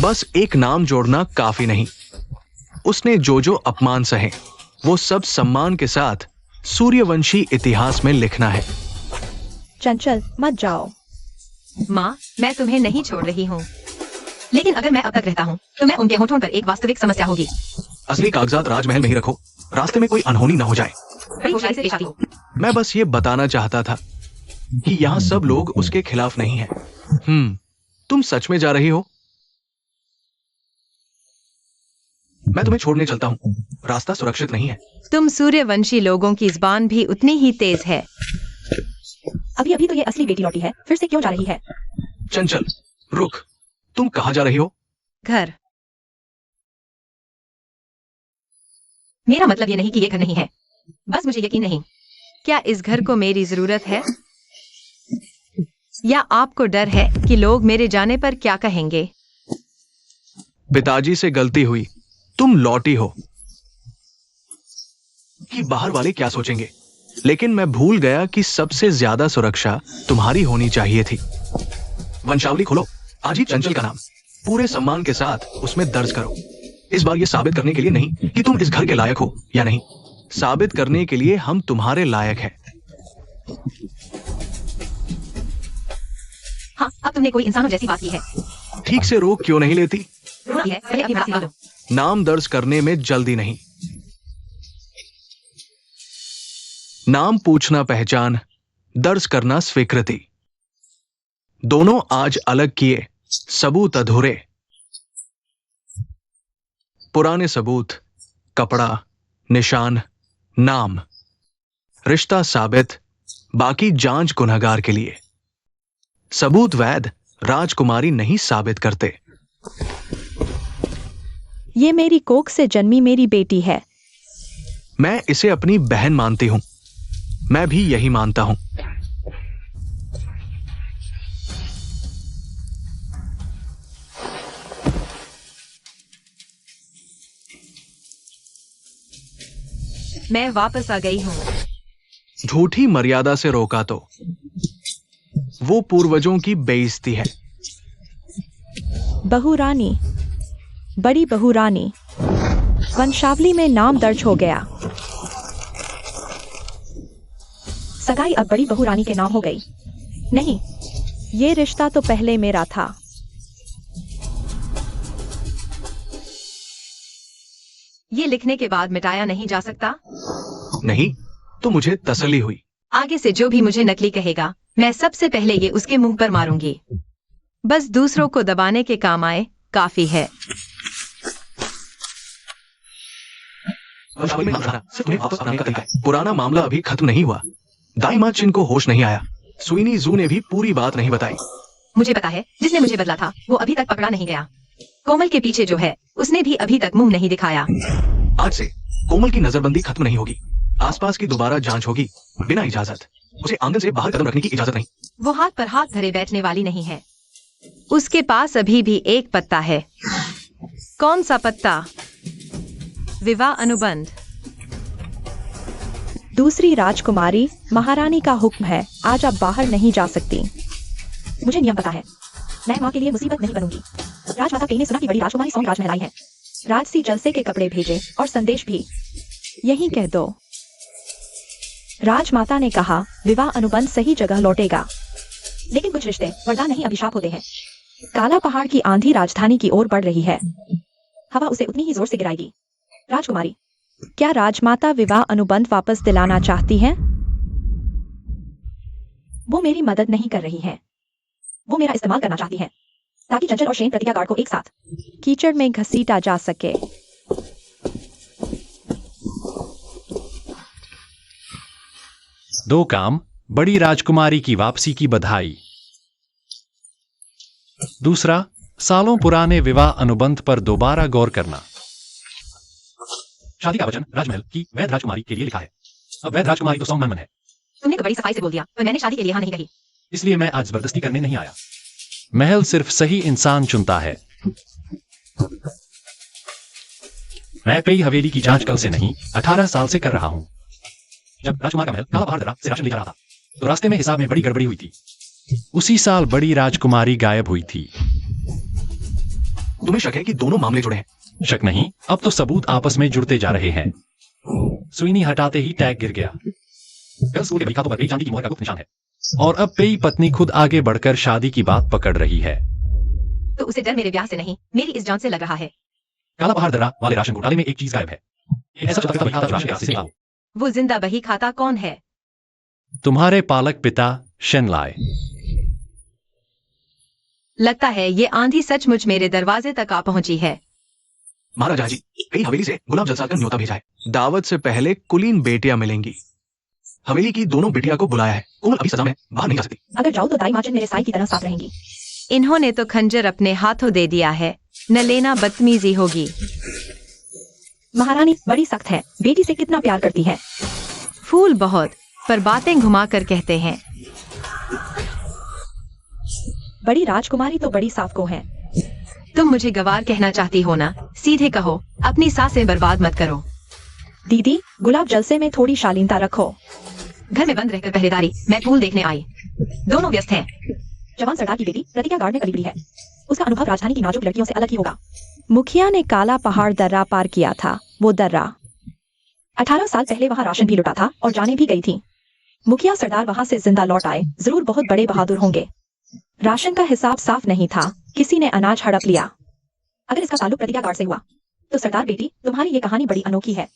बस एक नाम जोड़ना काफी नहीं। उसने जो जो अपमान सहे वो सब सम्मान के साथ सूर्यवंशी इतिहास में लिखना है। चंचल, मत जाओ। माँ, मैं तुम्हें नहीं छोड़ रही हूँ, लेकिन अगर मैं अब तक रहता हूँ तो मैं उनके होठों पर एक वास्तविक समस्या होगी। असली कागजात राजमहल में ही रखो, रास्ते में कोई अनहोनी ना हो जाए। बड़ी होशियारी से पेश आती हूँ। मैं बस ये बताना चाहता था कि यहाँ सब लोग उसके खिलाफ नहीं हैं। तुम सच में जा रही हो? मैं तुम्हें छोड़ने चलता हूँ, रास्ता सुरक्षित नहीं है। तुम सूर्यवंशी लोगों की जुबान भी उतनी ही तेज है। अभी अभी तो ये असली बेटी लौटी है, फिर से क्यों जा रही है? चंचल, रुक, तुम कहाँ जा रही हो? घर। मेरा मतलब ये नहीं कि ये घर नहीं है, बस मुझे यकीन नहीं। क्या इस घर को मेरी जरूरत है, या आपको डर है कि लोग मेरे जाने पर क्या कहेंगे? पिताजी से गलती हुई, तुम लौटी हो कि बाहर वाले क्या सोचेंगे, लेकिन मैं भूल गया कि सबसे ज्यादा सुरक्षा तुम्हारी होनी चाहिए थी। वंशावली खोलो, आज ही चंचल का नाम पूरे सम्मान के साथ उसमें दर्ज करो। इस बार यह साबित करने के लिए नहीं कि तुम इस घर के लायक हो या नहीं, साबित करने के लिए हम तुम्हारे लायक हैं। हाँ, अब तुमने कोई इंसानों जैसी बात की है। ठीक से रोक क्यों नहीं लेती? रोना है, पहले अपनी बात निकालो। नाम दर्ज करने में जल्दी नहीं। नाम पूछना पहचान, दर्ज करना स्वीकृति। दोनों आज अलग किए, सबूत अधूरे। पुराने सबूत, कपड़ा, निशान, नाम, रिश्ता साबित, बाकी जांच गुनहगार के लिए। सबूत वैध, राजकुमारी नहीं साबित करते। ये मेरी कोख से जन्मी मेरी बेटी है। मैं इसे अपनी बहन मानती हूं। मैं भी यही मानता हूं। मैं वापस आ गई हूँ। झूठी मर्यादा से रोका तो वो पूर्वजों की बेइज्जती है। बहू रानी, बड़ी बहू रानी, वंशावली में नाम दर्ज हो गया। सगाई अब बड़ी बहू रानी के नाम हो गई। नहीं, ये रिश्ता तो पहले मेरा था। ये लिखने के बाद मिटाया नहीं जा सकता। नहीं तो मुझे तसल्ली हुई। आगे से जो भी मुझे नकली कहेगा, मैं सबसे पहले ये उसके मुंह पर मारूंगी। बस दूसरों को दबाने के काम आए, काफी है। तुम्हें वापस आने का तरीका है। पुराना मामला अभी खत्म नहीं हुआ। दाई माँ चिन को होश नहीं आया। स्वीनी जू ने भी पूरी बात नहीं बताई। मुझे पता है, जिसने मुझे बदला था वो अभी तक पकड़ा नहीं गया। कोमल के पीछे जो है उसने भी अभी तक मुंह नहीं दिखाया। आज से कोमल की नजरबंदी खत्म नहीं होगी। आसपास की दोबारा जांच होगी बिना इजाजत। उसे आंगन से बाहर कदम रखने की इजाजत नहीं। वो हाथ पर हाथ धरे बैठने वाली नहीं है। उसके पास अभी भी एक पत्ता है। कौन सा पत्ता? विवाह अनुबंध। दूसरी राजकुमारी, महारानी का हुक्म है, आज आप बाहर नहीं जा सकती। मुझे नियम पता है। मैं माँ के लिए मुसीबत नहीं बनूंगी। राजमाता पेई ने सुना कि बड़ी राजकुमारी सौंग राजमहल आई है। राजसी जलसे के कपड़े भेजे और संदेश भी। यही कह दो। राजमाता ने कहा विवाह अनुबंध सही जगह लौटेगा, लेकिन कुछ रिश्ते वरदान नहीं अभिशाप होते हैं। काला पहाड़ की आंधी राजधानी की ओर बढ़ रही है। हवा उसे उतनी ही जोर से गिराएगी। राजकुमारी, क्या राजमाता विवाह अनुबंध वापस दिलाना चाहती हैं? वो मेरी मदद नहीं कर रही हैं। वो मेरा इस्तेमाल करना चाहती हैं, ताकि चंचल और शेन प्रतिज्ञा गार्ड को एक साथ कीचड़ में घसीटा जा सके। दो काम। बड़ी राजकुमारी की वापसी की बधाई। दूसरा, सालों पुराने विवाह अनुबंध पर दोबारा गौर करना। शादी का वचन राजमहल की वैध राजकुमारी के लिए लिखा है। अब वैध राजकुमारी तो सौंग मनमन है। तुमने तो बड़ी सफाई से बोल दिया, पर मैंने शादी के लिए हाँ नहीं कही। इसलिए मैं आज जबरदस्ती करने नहीं आया। महल सिर्फ सही इंसान चुनता है। मैं पेई हवेली की जांच कल से नहीं 18 साल से कर रहा हूं। जब राजकुमार का महल काला पहाड़ दर्रा से राशन लेकर रहा था, तो रास्ते में हिसाब में बड़ी गड़बड़ी हुई थी। उसी साल बड़ी राजकुमारी गायब हुई थी। तुम्हें शक है कि दोनों मामले जुड़े हैं? शक नहीं, अब तो सबूत आपस में जुड़ते जा रहे हैं। स्वीनी हटाते ही टैग गिर गया। कल स्कूल के बड़ी खातों पर पेई चांदी की मोहर का गुप्त निशान है। और अब पेई पत्नी खुद आगे बढ़कर शादी की बात पकड़ रही है। तो उसे डर मेरे ब्याह से नहीं, मेरी इस जान से लग रहा है। काला पहाड़ दर्रा वाले राशन घोटाले में एक चीज गायब है। ऐसा चलता बही खाता जो राशन के रास्ते से आओ। वो जिंदा बही खाता कौन है? तुम्हारे पालक पिता शेनलाय। लगता है ये आंधी सचमुच मेरे दरवाजे तक आ पहुंची है। महाराजा जी, कई हवेली से गुलाब जलसा का न्योता भेजा है। दावत से पहले कुलीन बेटियां मिलेंगी। हवेली की दोनों बिटिया को बुलाया है। कोमल अभी सजा में बाहर नहीं जा सकती। अगर जाऊं तो दाई माचन मेरे साई की तरह साफ रहेंगी। इन्होंने तो खंजर अपने हाथों दे दिया है, न लेना बदतमीजी होगी। महारानी बड़ी सख्त है, बेटी से कितना प्यार करती है। फूल बहुत, पर बातें घुमा कर कहते हैं। बड़ी राजकुमारी तो बड़ी साफ को है। तुम मुझे गवार कहना चाहती हो ना? सीधे कहो, अपनी सांसें बर्बाद मत करो। दीदी, गुलाब जलसे में थोड़ी शालीनता रखो। घर में बंद रहकर पहरेदारी, मैं फूल देखने आई। दोनों व्यस्त हैं। जवान सरदार की बेटी प्रतिज्ञा गार्ड में करीबी है। उसका अनुभव राजधानी की नाजुक लड़कियों से अलग ही होगा। मुखिया ने काला पहाड़ दर्रा पार किया था। वो दर्रा 18 साल पहले वहां राशन भी लुटा था और जाने भी गई थी। मुखिया सरदार वहां से जिंदा लौट आए, जरूर बहुत बड़े बहादुर होंगे। राशन का हिसाब साफ नहीं था, किसी ने अनाज हड़प लिया। अगर इसका ताल्लुक प्रतिज्ञा गार्ड से हुआ तो सरदार बेटी, तुम्हारी ये कहानी बड़ी अनोखी है।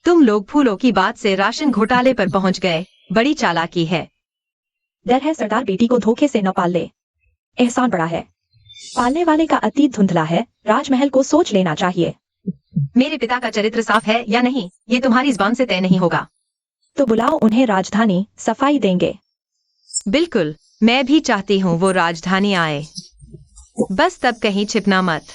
तुम लोग फूलों की बात से राशन घोटाले पर पहुंच गए, बड़ी चालाकी है। डर है सरदार बेटी को धोखे से न पाल ले। एहसान बड़ा है, पालने वाले का अतीत धुंधला है। राजमहल को सोच लेना चाहिए। मेरे पिता का चरित्र साफ है या नहीं, ये तुम्हारी जुबान से तय नहीं होगा। तो बुलाओ उन्हें, राजधानी सफाई देंगे। बिल्कुल, मैं भी चाहती हूँ वो राजधानी आए। बस तब कहीं छिपना मत।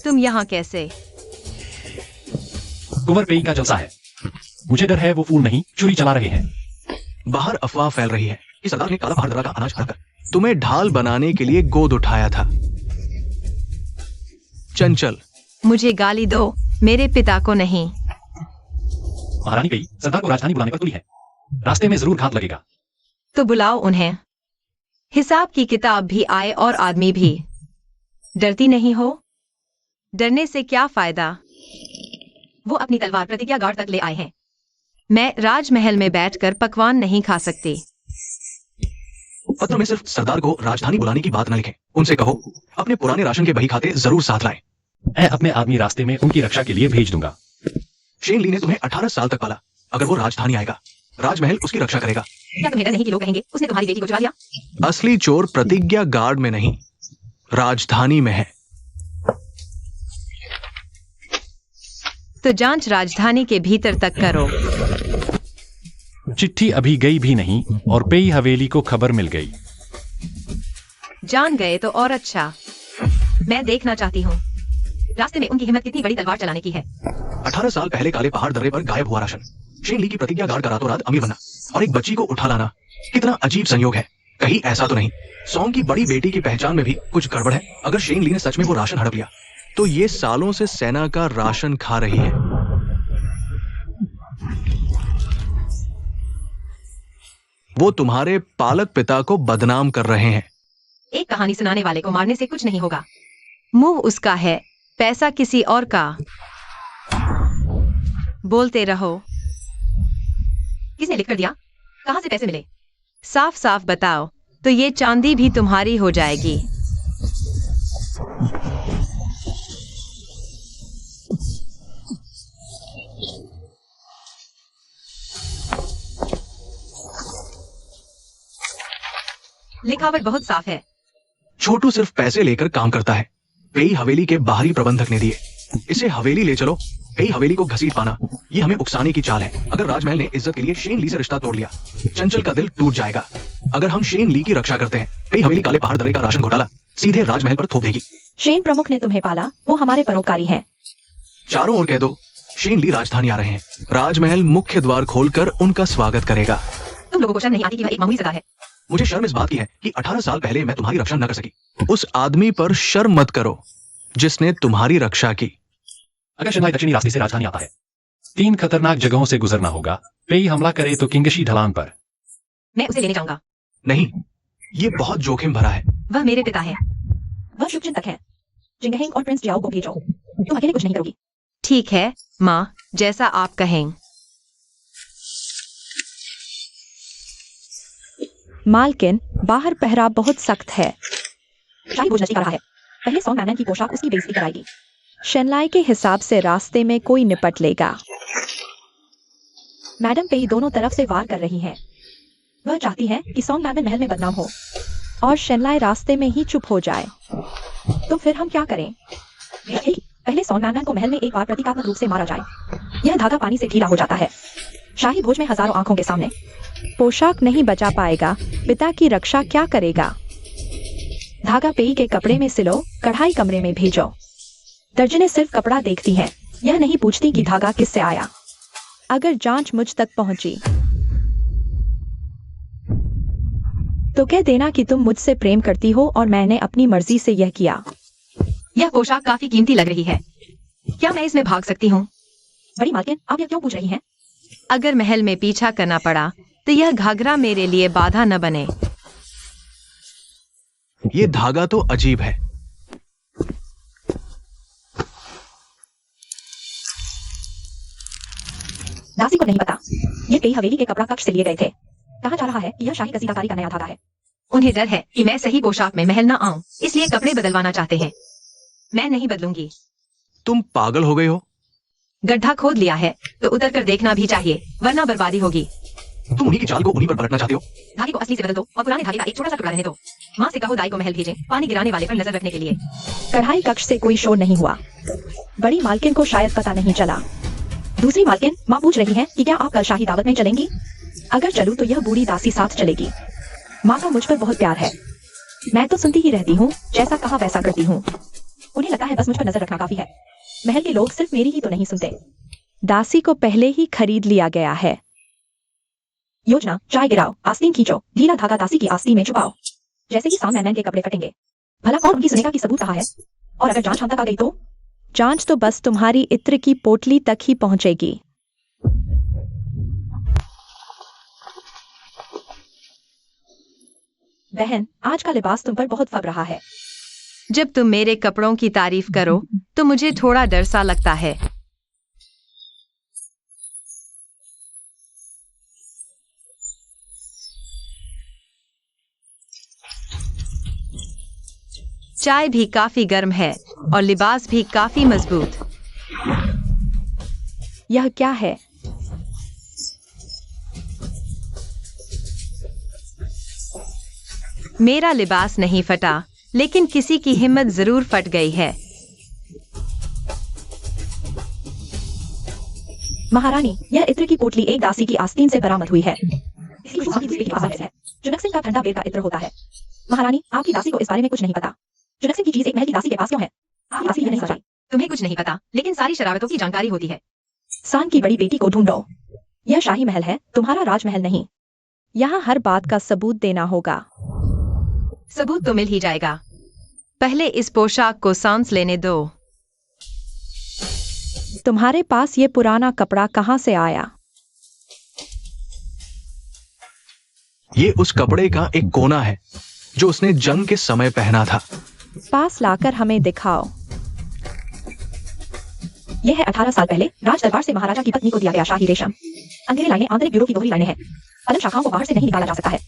तुम यहाँ कैसे? कुंवर पेई का जलसा है। मुझे डर है वो फूल नहीं चुरी चला रहे हैं। बाहर अफवाह फैल रही है कि सरदार ने काला पहाड़ दर्रा का अनाज हड़पकर तुम्हें ढाल बनाने के लिए गोद उठाया था। चंचल, मुझे गाली दो, मेरे पिता को नहीं। महारानी पेई सरदार को राजधानी बुलाने पर तुली है। रास्ते में जरूर घात लगेगा। तो बुलाओ उन्हें। हिसाब की किताब भी आए और आदमी भी। डरती नहीं हो? डरने से क्या फायदा? वो अपनी तलवार प्रतिज्ञा गार्ड तक ले आए हैं। मैं राजमहल में बैठकर पकवान नहीं खा सकती। पत्र में सिर्फ सरदार को राजधानी बुलाने की बात न लिखें। उनसे कहो अपने पुराने राशन के बही खाते जरूर साथ लाएं। मैं अपने आदमी रास्ते में उनकी रक्षा के लिए भेज दूंगा। शेन ली ने तुम्हें 18 साल तक पाला। अगर वो राजधानी आएगा, राजमहल उसकी रक्षा करेगा। क्या तुम्हें डर नहीं कि लोग कहेंगे उसने तुम्हारी बेटी को चुरा लिया? असली चोर प्रतिज्ञा गार्ड में नहीं, राजधानी में है। तो जांच राजधानी के भीतर तक करो। चिट्ठी अभी गई भी नहीं और पेई हवेली को खबर मिल गई। जान गए तो और अच्छा। मैं देखना चाहती हूँ रास्ते में उनकी हिम्मत कितनी बड़ी तलवार चलाने की है। 18 साल पहले काले पहाड़ दर्रे पर गायब हुआ राशन, शेन ली की प्रतिज्ञा गार्ड का रातों रात अमीर बनना और एक बच्ची को उठा लाना, कितना अजीब संयोग है। कहीं ऐसा तो नहीं सॉन्ग की बड़ी बेटी की पहचान में भी कुछ गड़बड़ है? अगर शेन ली ने सच में वो राशन हड़प लिया तो ये सालों से सेना का राशन खा रही है। वो तुम्हारे पालक पिता को बदनाम कर रहे हैं। एक कहानी सुनाने वाले को मारने से कुछ नहीं होगा। मुंह उसका है, पैसा किसी और का। बोलते रहो। किसने लिख कर दिया? कहां से पैसे मिले? साफ साफ बताओ, तो ये चांदी भी तुम्हारी हो जाएगी। लिखावट बहुत साफ है। छोटू सिर्फ पैसे लेकर काम करता है। पेई हवेली के बाहरी प्रबंधक ने दिए। इसे हवेली ले चलो। पेई हवेली को घसीट पाना, ये हमें उकसाने की चाल है। अगर राजमहल ने इज्जत के लिए शेन ली से रिश्ता तोड़ लिया, चंचल का दिल टूट जाएगा। अगर हम शेन ली की रक्षा करते हैं, पेई हवेली काले पहाड़ दर्रे का राशन घोटाला सीधे राजमहल पर थोप देगी। शेन प्रमुख ने तुम्हें पाला, वो हमारे परोपकारी हैं। चारों ओर कह दो शेन ली राजधानी आ रहे हैं। राजमहल मुख्य द्वार खोलकर उनका स्वागत करेगा। तुम लोगों को शर्म नहीं आती कि वह एक मामूली सदा है? मुझे शर्म इस बात की है कि 18 साल पहले मैं तुम्हारी रक्षा न कर सकी। उस आदमी पर शर्म मत करो जिसने तुम्हारी रक्षा की। अगर शनाई दक्षिणी रास्ते से राजधानी आता है, 3 खतरनाक जगहों से गुजरना होगा। पेई हमला करे तो किंगशी ढलान पर। मैं उसे लेने जाऊंगा। नहीं, ये बहुत जोखिम भरा है। वह मेरे पिता है। वह शुभचिंतक है। जिंगहेंग और प्रिंस जियाओ को भेजो। तुम अकेले कुछ नहीं करोगी। ठीक है माँ, जैसा आप कहें। मालकिन, बाहर पहरा बहुत सख्त है। शाही भोज नजदीक आ रहा है। पहले सॉन्ग मैनन की पोशाक उसकी बेइज्जती कराएगी। शेनलाई के हिसाब से रास्ते में कोई निपट लेगा। मैडम पेई दोनों तरफ से वार कर रही है। वह चाहती है कि सॉन्ग मैनन महल में बदनाम हो और शेनलाई रास्ते में ही चुप हो जाए। तो फिर हम क्या करें? पहले सॉन्ग मैनन को महल में एक बार प्रतीकात्मक रूप से मारा जाए। यह धागा पानी से ढीला हो जाता है। शाही भोज में हजारों आंखों के सामने। पोशाक नहीं बचा पाएगा, पिता की रक्षा क्या करेगा? धागा पेई के कपड़े में सिलो, कढ़ाई कमरे में भेजो। दर्जने सिर्फ कपड़ा देखती है, यह नहीं पूछती कि धागा किससे आया। अगर जांच मुझ तक पहुंची तो कह देना कि तुम मुझसे प्रेम करती हो और मैंने अपनी मर्जी से यह किया। यह पोशाक काफी कीमती लग रही है। क्या मैं इसमें भाग सकती हूँ? बड़ी मालकिन, आप यह क्यों पूछ रही हैं? अगर महल में पीछा करना पड़ा तो यह घाघरा मेरे लिए बाधा न बने। ये धागा तो अजीब है। दासी को नहीं पता। ये पेई हवेली के कपड़ा कक्ष से लिए गए थे। कहा जा रहा है कि यह शाही कसीदाकारी का नया धागा है। उन्हें डर है कि मैं सही पोशाक में महल न आऊं, इसलिए कपड़े बदलवाना चाहते हैं। मैं नहीं बदलूंगी। तुम पागल हो गई हो? गड्ढा खोद लिया है तो उतर कर देखना भी चाहिए, वरना बर्बादी होगी। तुम उन्हीं की चाल को उन्हीं पर पलटना चाहते हो। धागे को असली से बदल दो और पुराने धागे का एक छोटा सा टुकड़ा रहने दो। माँ से कहो दाई को महल भेजें, पानी गिराने वाले पर नजर रखने के लिए। कढ़ाई कक्ष से कोई शोर नहीं हुआ। बड़ी मालकिन को शायद पता नहीं चला। दूसरी मालकिन, माँ पूछ रही है कि क्या आप कल शाही दावत में चलेंगी? अगर चलूं तो यह बूढ़ी दासी साथ चलेगी। माँ का मुझ पर बहुत प्यार है। मैं तो सुनती ही रहती हूँ, जैसा कहा वैसा करती हूँ। उन्हें लगता है बस मुझ पर नजर रखना काफी है। महल के लोग सिर्फ मेरी ही तो नहीं सुनते। दासी को पहले ही खरीद लिया गया है। योजना, चाय गिराओ, आस्तीन खींचो, ढीला धागा दासी की आस्तीन में छुपाओ। जैसे ही सॉन्ग मैनन के कपड़े फटेंगे। भला कौन उनकी सुनेगा कि सबूत कहाँ है? और अगर जांच हम तक आ गई तो जांच तो बस तुम्हारी इत्र की पोटली तक ही पहुंचेगी। बहन, आज का लिबास तुम पर बहुत फब रहा है। जब तुम मेरे कपड़ों की तारीफ करो तो मुझे थोड़ा डर सा लगता है। चाय भी काफी गर्म है और लिबास भी काफी मजबूत। यह क्या है? मेरा लिबास नहीं फटा, लेकिन किसी की हिम्मत जरूर फट गई है। महारानी, यह इत्र की पोटली एक दासी की आस्तीन से बरामद हुई है। इसकी खुशबू आपकी दूसरे के पास है। जुनक सिंह का ठंडा बेर का इत्र होता है। महारानी, आपकी दासी को इस बारे में कुछ नहीं पता। जुनक सिंह की चीज एक महल की दासी के पास क्यों है? आपकी दासी ये नहीं समझी। तुम्हें कुछ नहीं पता, लेकिन सारी शरारतों की जानकारी होती है। सान की बड़ी बेटी को ढूंढो। यह शाही महल है, तुम्हारा राजमहल नहीं। यहाँ हर बात का सबूत देना होगा। सबूत तो मिल ही जाएगा। पहले इस पोशाक को सांस लेने दो। तुम्हारे पास ये पुराना कपड़ा कहाँ से आया? ये उस कपड़े का एक कोना है जो उसने जंग के समय पहना था। पास लाकर हमें दिखाओ। यह है 18 साल पहले राज दरबार से महाराजा की पत्नी को दिया गया शाही रेशम। अंधेरी लाइनें आंतरिक ब्यूरो की दोहरी लाइनें हैं। कलम शाखाओं को बाहर से नहीं निकाला जा सकता है।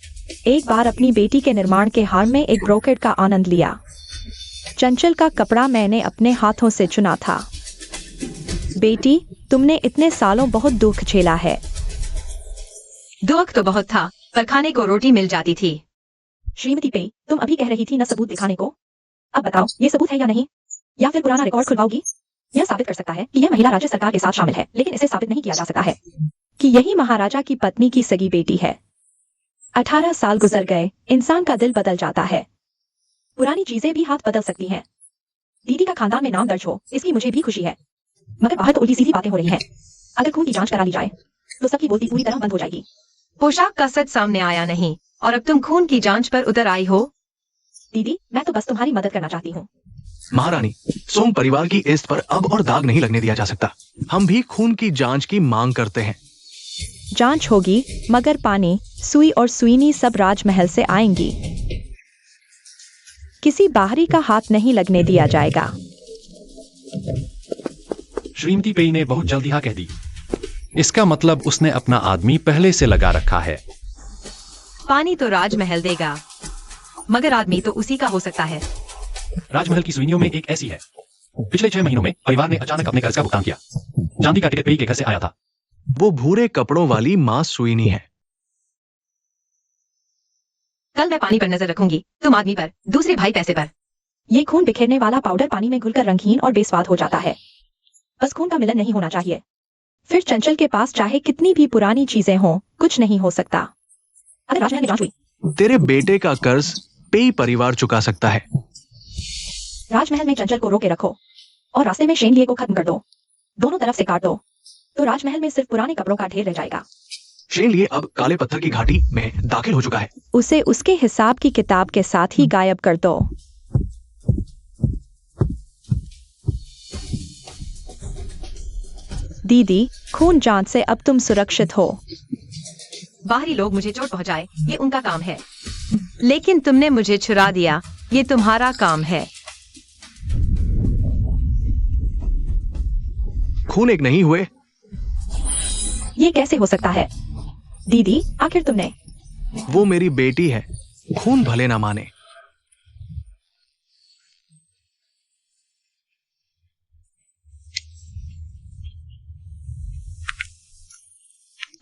एक बार अपनी बेटी के निर्माण के हार में एक ब्रोकेड का आनंद लिया। चंचल का कपड़ा मैंने अपने हाथों से चुना था। बेटी, तुमने इतने सालों बहुत दुख झेला है। दुख तो बहुत था, पर खाने को रोटी मिल जाती थी। श्रीमती पे, तुम अभी कह रही थी न सबूत दिखाने को। अब बताओ, ये सबूत है या नहीं? या फिर पुराना रिकॉर्ड खुलवाओगी? यह साबित कर सकता है कि यह महिला राज्य सरकार के साथ शामिल है, लेकिन इसे साबित नहीं किया जा सकता है कि यही महाराजा की पत्नी की सगी बेटी है। 18 साल गुजर गए, इंसान का दिल बदल जाता है। पुरानी चीजें भी हाथ बदल सकती हैं। दीदी का खानदान में नाम दर्ज हो, इसकी मुझे भी खुशी है, मगर बाहर तो उल्टी सीधी बातें हो रही हैं। अगर खून की जांच करा ली जाए तो सबकी बोलती पूरी तरह बंद हो जाएगी। पोशाक का सच सामने आया नहीं और अब तुम खून की जांच पर उतर आई हो। दीदी, मैं तो बस तुम्हारी मदद करना चाहती हूँ। महारानी, सोम परिवार की इज्जत पर अब और दाग नहीं लगने दिया जा सकता। हम भी खून की जांच की मांग करते हैं। जांच होगी, मगर पानी, सुई और सुईनी सब राजमहल से आएंगी। किसी बाहरी का हाथ नहीं लगने दिया जाएगा। श्रीमती पेई ने बहुत जल्दी हाँ कह दी। इसका मतलब उसने अपना आदमी पहले से लगा रखा है। पानी तो राजमहल देगा, मगर आदमी तो उसी का हो सकता है। राजमहल की सुइनियों में एक ऐसी है। पिछले 6 महीनों में परिवार ने अचानक अपने कर्ज का भुगतान किया। चांदी का टिकट पेई के घर से आया था। वो भूरे कपड़ों वाली मां सुईनी है। कल मैं पानी पर नजर रखूंगी, तुम आदमी पर, दूसरे भाई पैसे पर। ये खून बिखेरने वाला पाउडर पानी में घुलकर रंगहीन और बेस्वाद हो जाता है। बस खून का मिलन नहीं होना चाहिए। फिर चंचल के पास चाहे कितनी भी पुरानी चीजें हों, कुछ नहीं हो सकता। अगर राजमहल में जांच हुई, तेरे बेटे का कर्ज पेई परिवार चुका सकता है। राजमहल में चंचल को रोके रखो और रास्ते में शेनलिए को खत्म कर दो। दोनों तरफ से काट दो, तो राजमहल में सिर्फ पुराने कपड़ों का ढेर रह जाएगा। शेनलिए अब काले पत्थर की घाटी में दाखिल हो चुका है। उसे उसके हिसाब की किताब के साथ ही गायब कर दो। दीदी, खून जांच से अब तुम सुरक्षित हो। बाहरी लोग मुझे चोट पहुंचाए, ये उनका काम है, लेकिन तुमने मुझे छुरा दिया, ये तुम्हारा काम है। खून एक नहीं हुए। ये कैसे हो सकता है? दीदी, आखिर तुमने। वो मेरी बेटी है, खून भले ना माने।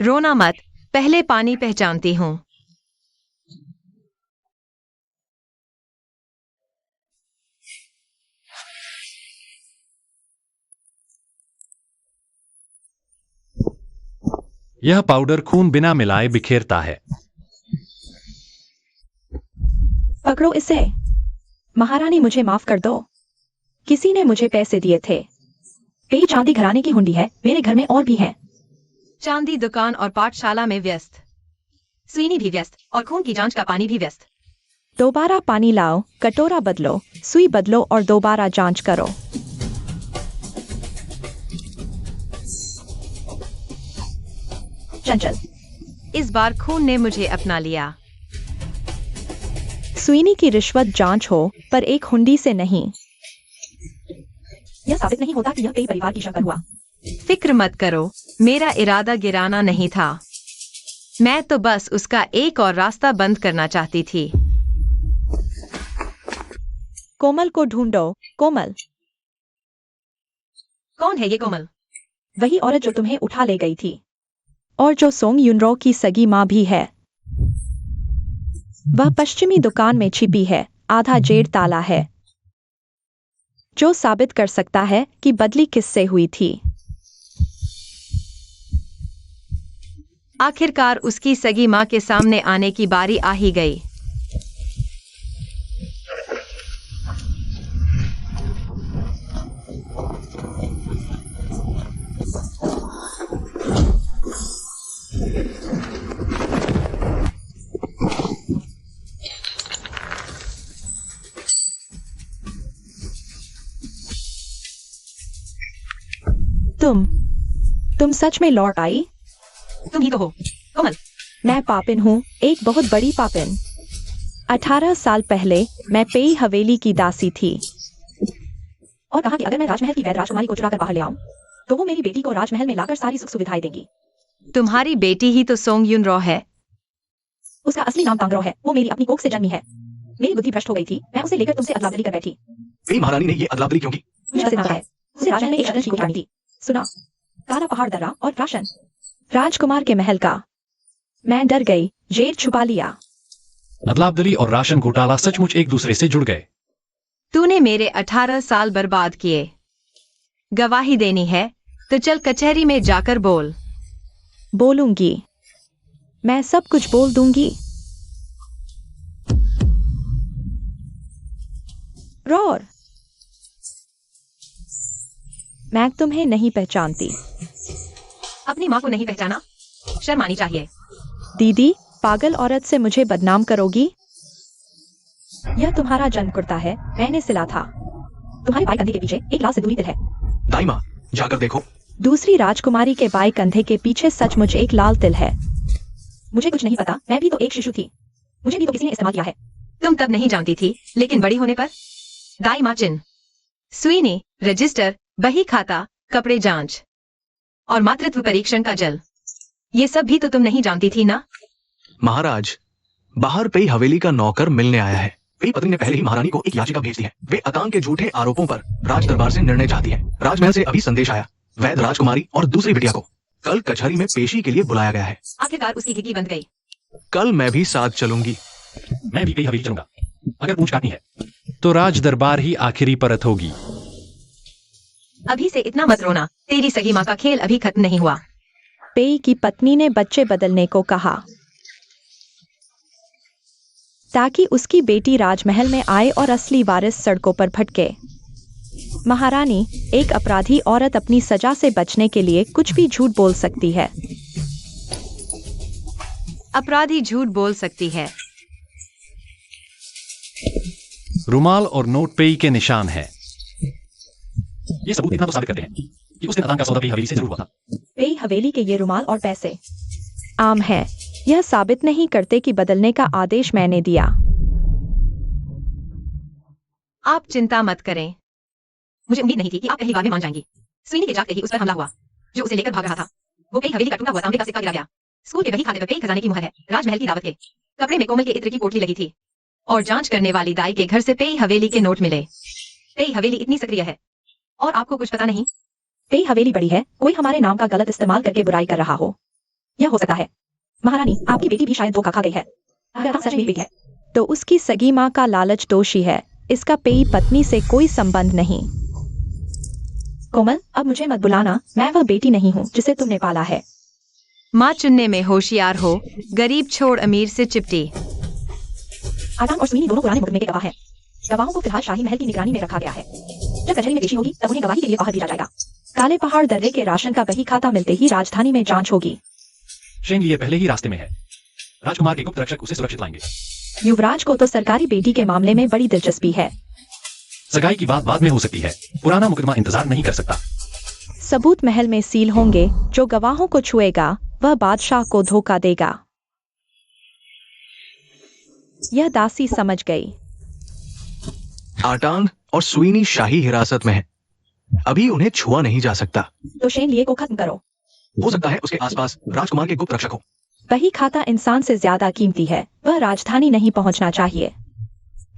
रोना मत, पहले पानी पहचानती हूँ। यह पाउडर खून बिना मिलाए बिखेरता है। पकड़ो इसे। महारानी, मुझे माफ कर दो। किसी ने मुझे पैसे दिए थे। पेई चांदी घराने की हुंडी है, मेरे घर में और भी है। चांदी दुकान और पाठशाला में व्यस्त, सुईनी भी व्यस्त और खून की जांच का पानी भी व्यस्त। दोबारा पानी लाओ, कटोरा बदलो, सुई बदलो और दोबारा जांच करो। चंचल, इस बार खून ने मुझे अपना लिया। स्वीनी की रिश्वत जांच हो, पर एक हुंडी से नहीं। यह साबित नहीं होता कि यह कई परिवार की शक्ल हुआ। फिक्र मत करो, मेरा इरादा गिराना नहीं था। मैं तो बस उसका एक और रास्ता बंद करना चाहती थी। कोमल को ढूंढो। कोमल, कौन है ये कोमल? वही औरत जो तुम्हें उठा ले गई थी और जो सोंग युनरो की सगी माँ भी है। वह पश्चिमी दुकान में छिपी है, आधा जेड़ ताला है, जो साबित कर सकता है कि बदली किससे हुई थी। आखिरकार उसकी सगी माँ के सामने आने की बारी आ ही गई। तुम सच में लौट आई? तुम ही तो हो कोमल। मैं पापिन हूँ, एक बहुत बड़ी पापिन। 18 साल पहले मैं पेई हवेली की दासी थी और कहा कि अगर मैं राजमहल की वैद राजकुमारी को चुरा कर बाहर ले आऊं, तो वो मेरी बेटी को राजमहल में लाकर सारी सुख सुविधाएं देंगी। तुम्हारी बेटी ही तो सोंग युनरो है। उसका असली नाम तांगरो है। वो मेरी अपनी कोख से जन्मी है। मेरी बुद्धि भ्रष्ट हो गई थी, मैं उसे लेकर तुमसे अदला-बदली कर बैठी। मेरी महारानी ने ये अदला-बदली क्यों की? मुझे पता है, उसे राजमहल में एक शरण की थी। सुना, काला पहाड़ दर्रा और राशन राजकुमार के महल का। मैं डर गई, जेर छुपा लिया। अदला-बदली और राशन घोटाला सचमुच एक दूसरे से जुड़ गए। तूने मेरे 18 साल बर्बाद किए। गवाही देनी है तो चल कचहरी में जाकर बोल। बोलूंगी, मैं सब कुछ बोल दूंगी। रोर, मैं तुम्हें नहीं पहचानती। अपनी माँ को नहीं पहचाना? शर्म आनी चाहिए। दीदी, पागल औरत से मुझे बदनाम करोगी? यह तुम्हारा जन्म कुर्ता है, मैंने सिला था। तुम्हारे बाएं कंधे के पीछे एक लाल सिंदूरी तिल है। दाई माँ, जाकर देखो। दूसरी राजकुमारी के बाएं कंधे के पीछे सचमुच एक लाल तिल है। मुझे कुछ नहीं पता, मैं भी तो एक शिशु थी। मुझे भी तो किसी ने इस्तेमाल किया है। तुम तब नहीं जानती थी, लेकिन बड़ी होने पर दाई माँ चिन्ह, स्वीनी, रजिस्टर, बही खाता, कपड़े जांच और मातृत्व परीक्षण का जल, ये सब भी तो तुम नहीं जानती थी ना? महाराज, बाहर पेई हवेली का नौकर मिलने आया है। पेई पत्नी ने पहले ही महारानी को एक याचिका भेज दी है। वे अतांग के झूठे आरोपों पर राज दरबार से निर्णय चाहती है। राजमहल से अभी संदेश आया, वैद राजकुमारी और दूसरी बिटिया को कल कचहरी में पेशी के लिए बुलाया गया है। आखिरकार उसकी घिघी बंद गई। कल मैं भी साथ चलूंगी। मैं भी पेई हवेली चलूंगा। अगर पूछ काटनी है तो राज दरबार ही आखिरी परत होगी। अभी से इतना मत रोना, तेरी सगी माँ का खेल अभी खत्म नहीं हुआ। पेई की पत्नी ने बच्चे बदलने को कहा ताकि उसकी बेटी राजमहल में आए और असली वारिस सड़कों पर भटके। महारानी, एक अपराधी औरत अपनी सजा से बचने के लिए कुछ भी झूठ बोल सकती है। अपराधी झूठ बोल सकती है। रुमाल और नोट पेई के निशान है। ये सबूत इतना तो साबित करते हैं कि उसने अतांग का सौदा पेई हवेली से जरूर हुआ था। पेई हवेली के ये रुमाल और पैसे आम है। यह साबित नहीं करते कि बदलने का आदेश मैंने दिया। आप चिंता मत करें। मुझे उम्मीद नहीं थी कि आप पहली बार में मान जाएंगी। स्वीनी के जागते ही उस पर हमला हुआ, जो उसे लेकर भाग रहा था। वो पेई हवेली का टूटा हुआ तांबे का सिक्का गिरा गया। स्कूल के बही खाते पर पेई खजाने की मुहर है। राजमहल की दावत के कपड़े में कोमल के इत्र की पोटली लगी थी और जांच करने वाली दाई के घर से पेई हवेली के नोट मिले। पेई हवेली इतनी सक्रिय है और आपको कुछ पता नहीं। पेई हवेली बड़ी है, कोई हमारे नाम का गलत इस्तेमाल करके बुराई कर रहा हो। यह हो सकता है। महारानी, आपकी बेटी भी शायद धोखा खा गई है। अगर सच में हुई है तो उसकी सगी माँ का लालच दोषी है। इसका पेई पत्नी से कोई संबंध नहीं। कोमल, अब मुझे मत बुलाना, मैं वह बेटी नहीं हूँ जिसे तुमने पाला है। माँ चुनने में होशियार हो, गरीब छोड़ अमीर से चिपटी। आतांग और स्वीनी दोनों पुराने मुकदमे के गवाह हैं। गवाहों को फिलहाल शाही महल की निगरानी में रखा गया है। जब कचहरी में पेशी होगी तब उन्हें गवाही के लिए बाहर भेजा जाएगा। काले पहाड़ दर्रे के राशन का बही खाता मिलते ही राजधानी में जांच होगी। शेंग लिए पहले ही रास्ते में है। राजकुमार के गुप्त रक्षक उसे सुरक्षित लाएंगे। युवराज को तो सरकारी बेटी के मामले में बड़ी दिलचस्पी है। सगाई की बात बाद में हो सकती है, पुराना मुकदमा इंतजार नहीं कर सकता। सबूत महल में सील होंगे, जो गवाहों को छुएगा वह बादशाह को धोखा देगा। यह दासी समझ गई। आटांग और सुईनी शाही हिरासत में है, अभी उन्हें छुआ नहीं जा सकता। तो शेन लिए को खत्म करो। हो सकता है उसके आसपास राजकुमार के गुप्त रक्षक हो। वही खाता इंसान से ज्यादा कीमती है, वह राजधानी नहीं पहुंचना चाहिए।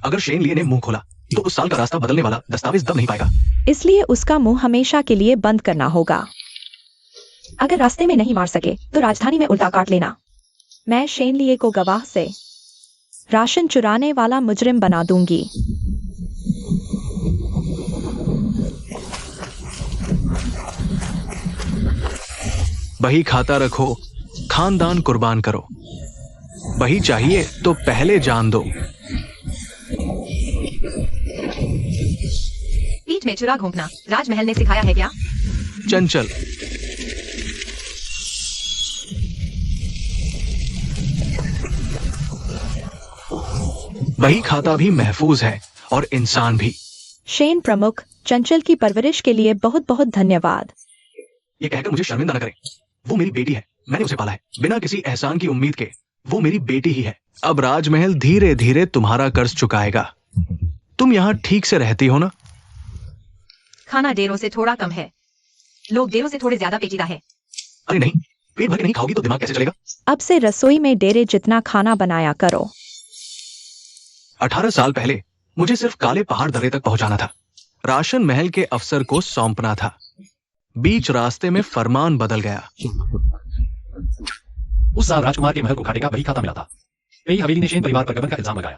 अगर शेन लिए ने मुंह खोला तो उस साल का रास्ता बदलने वाला दस्तावेज दब नहीं पाएगा। इसलिए उसका मुंह हमेशा के लिए बंद करना होगा। अगर रास्ते में नहीं मार सके तो राजधानी में उल्टा काट लेना। मैं शेन लिए को गवाह से राशन चुराने वाला मुजरिम बना दूंगी। बही खाता रखो, खानदान कुर्बान करो। बही चाहिए तो पहले जान दो। पीठ में चुरा घोंपना राजमहल ने सिखाया है क्या? चंचल, बही खाता भी महफूज है और इंसान भी। शेन प्रमुख, चंचल की परवरिश के लिए बहुत बहुत धन्यवाद। ये कहकर मुझे शर्मिंदा न करें, वो मेरी बेटी है, मैंने उसे पाला है बिना किसी एहसान की उम्मीद के। वो मेरी बेटी ही है। अब राजमहल धीरे धीरे तुम्हारा कर्ज चुकाएगा। तुम यहाँ ठीक से रहती हो ना? खाना डेरों से थोड़ा कम है, लोग डेरों से थोड़े ज्यादा पेचीदा है। अरे नहीं, पेट भर के नहीं खाओगी तो दिमाग कैसे चलेगा? अब से रसोई में डेरे जितना खाना बनाया करो। 18 साल पहले मुझे सिर्फ काले पहाड़ दर्रे तक पहुंचाना था। राशन महल के अफसर को सौंपना था। बीच रास्ते में फरमान बदल गया। उस साल राजकुमार के महल को खाने का बही खाता मिला था। पेई हवेली ने शेन परिवार पर गबन का इल्जाम लगाया।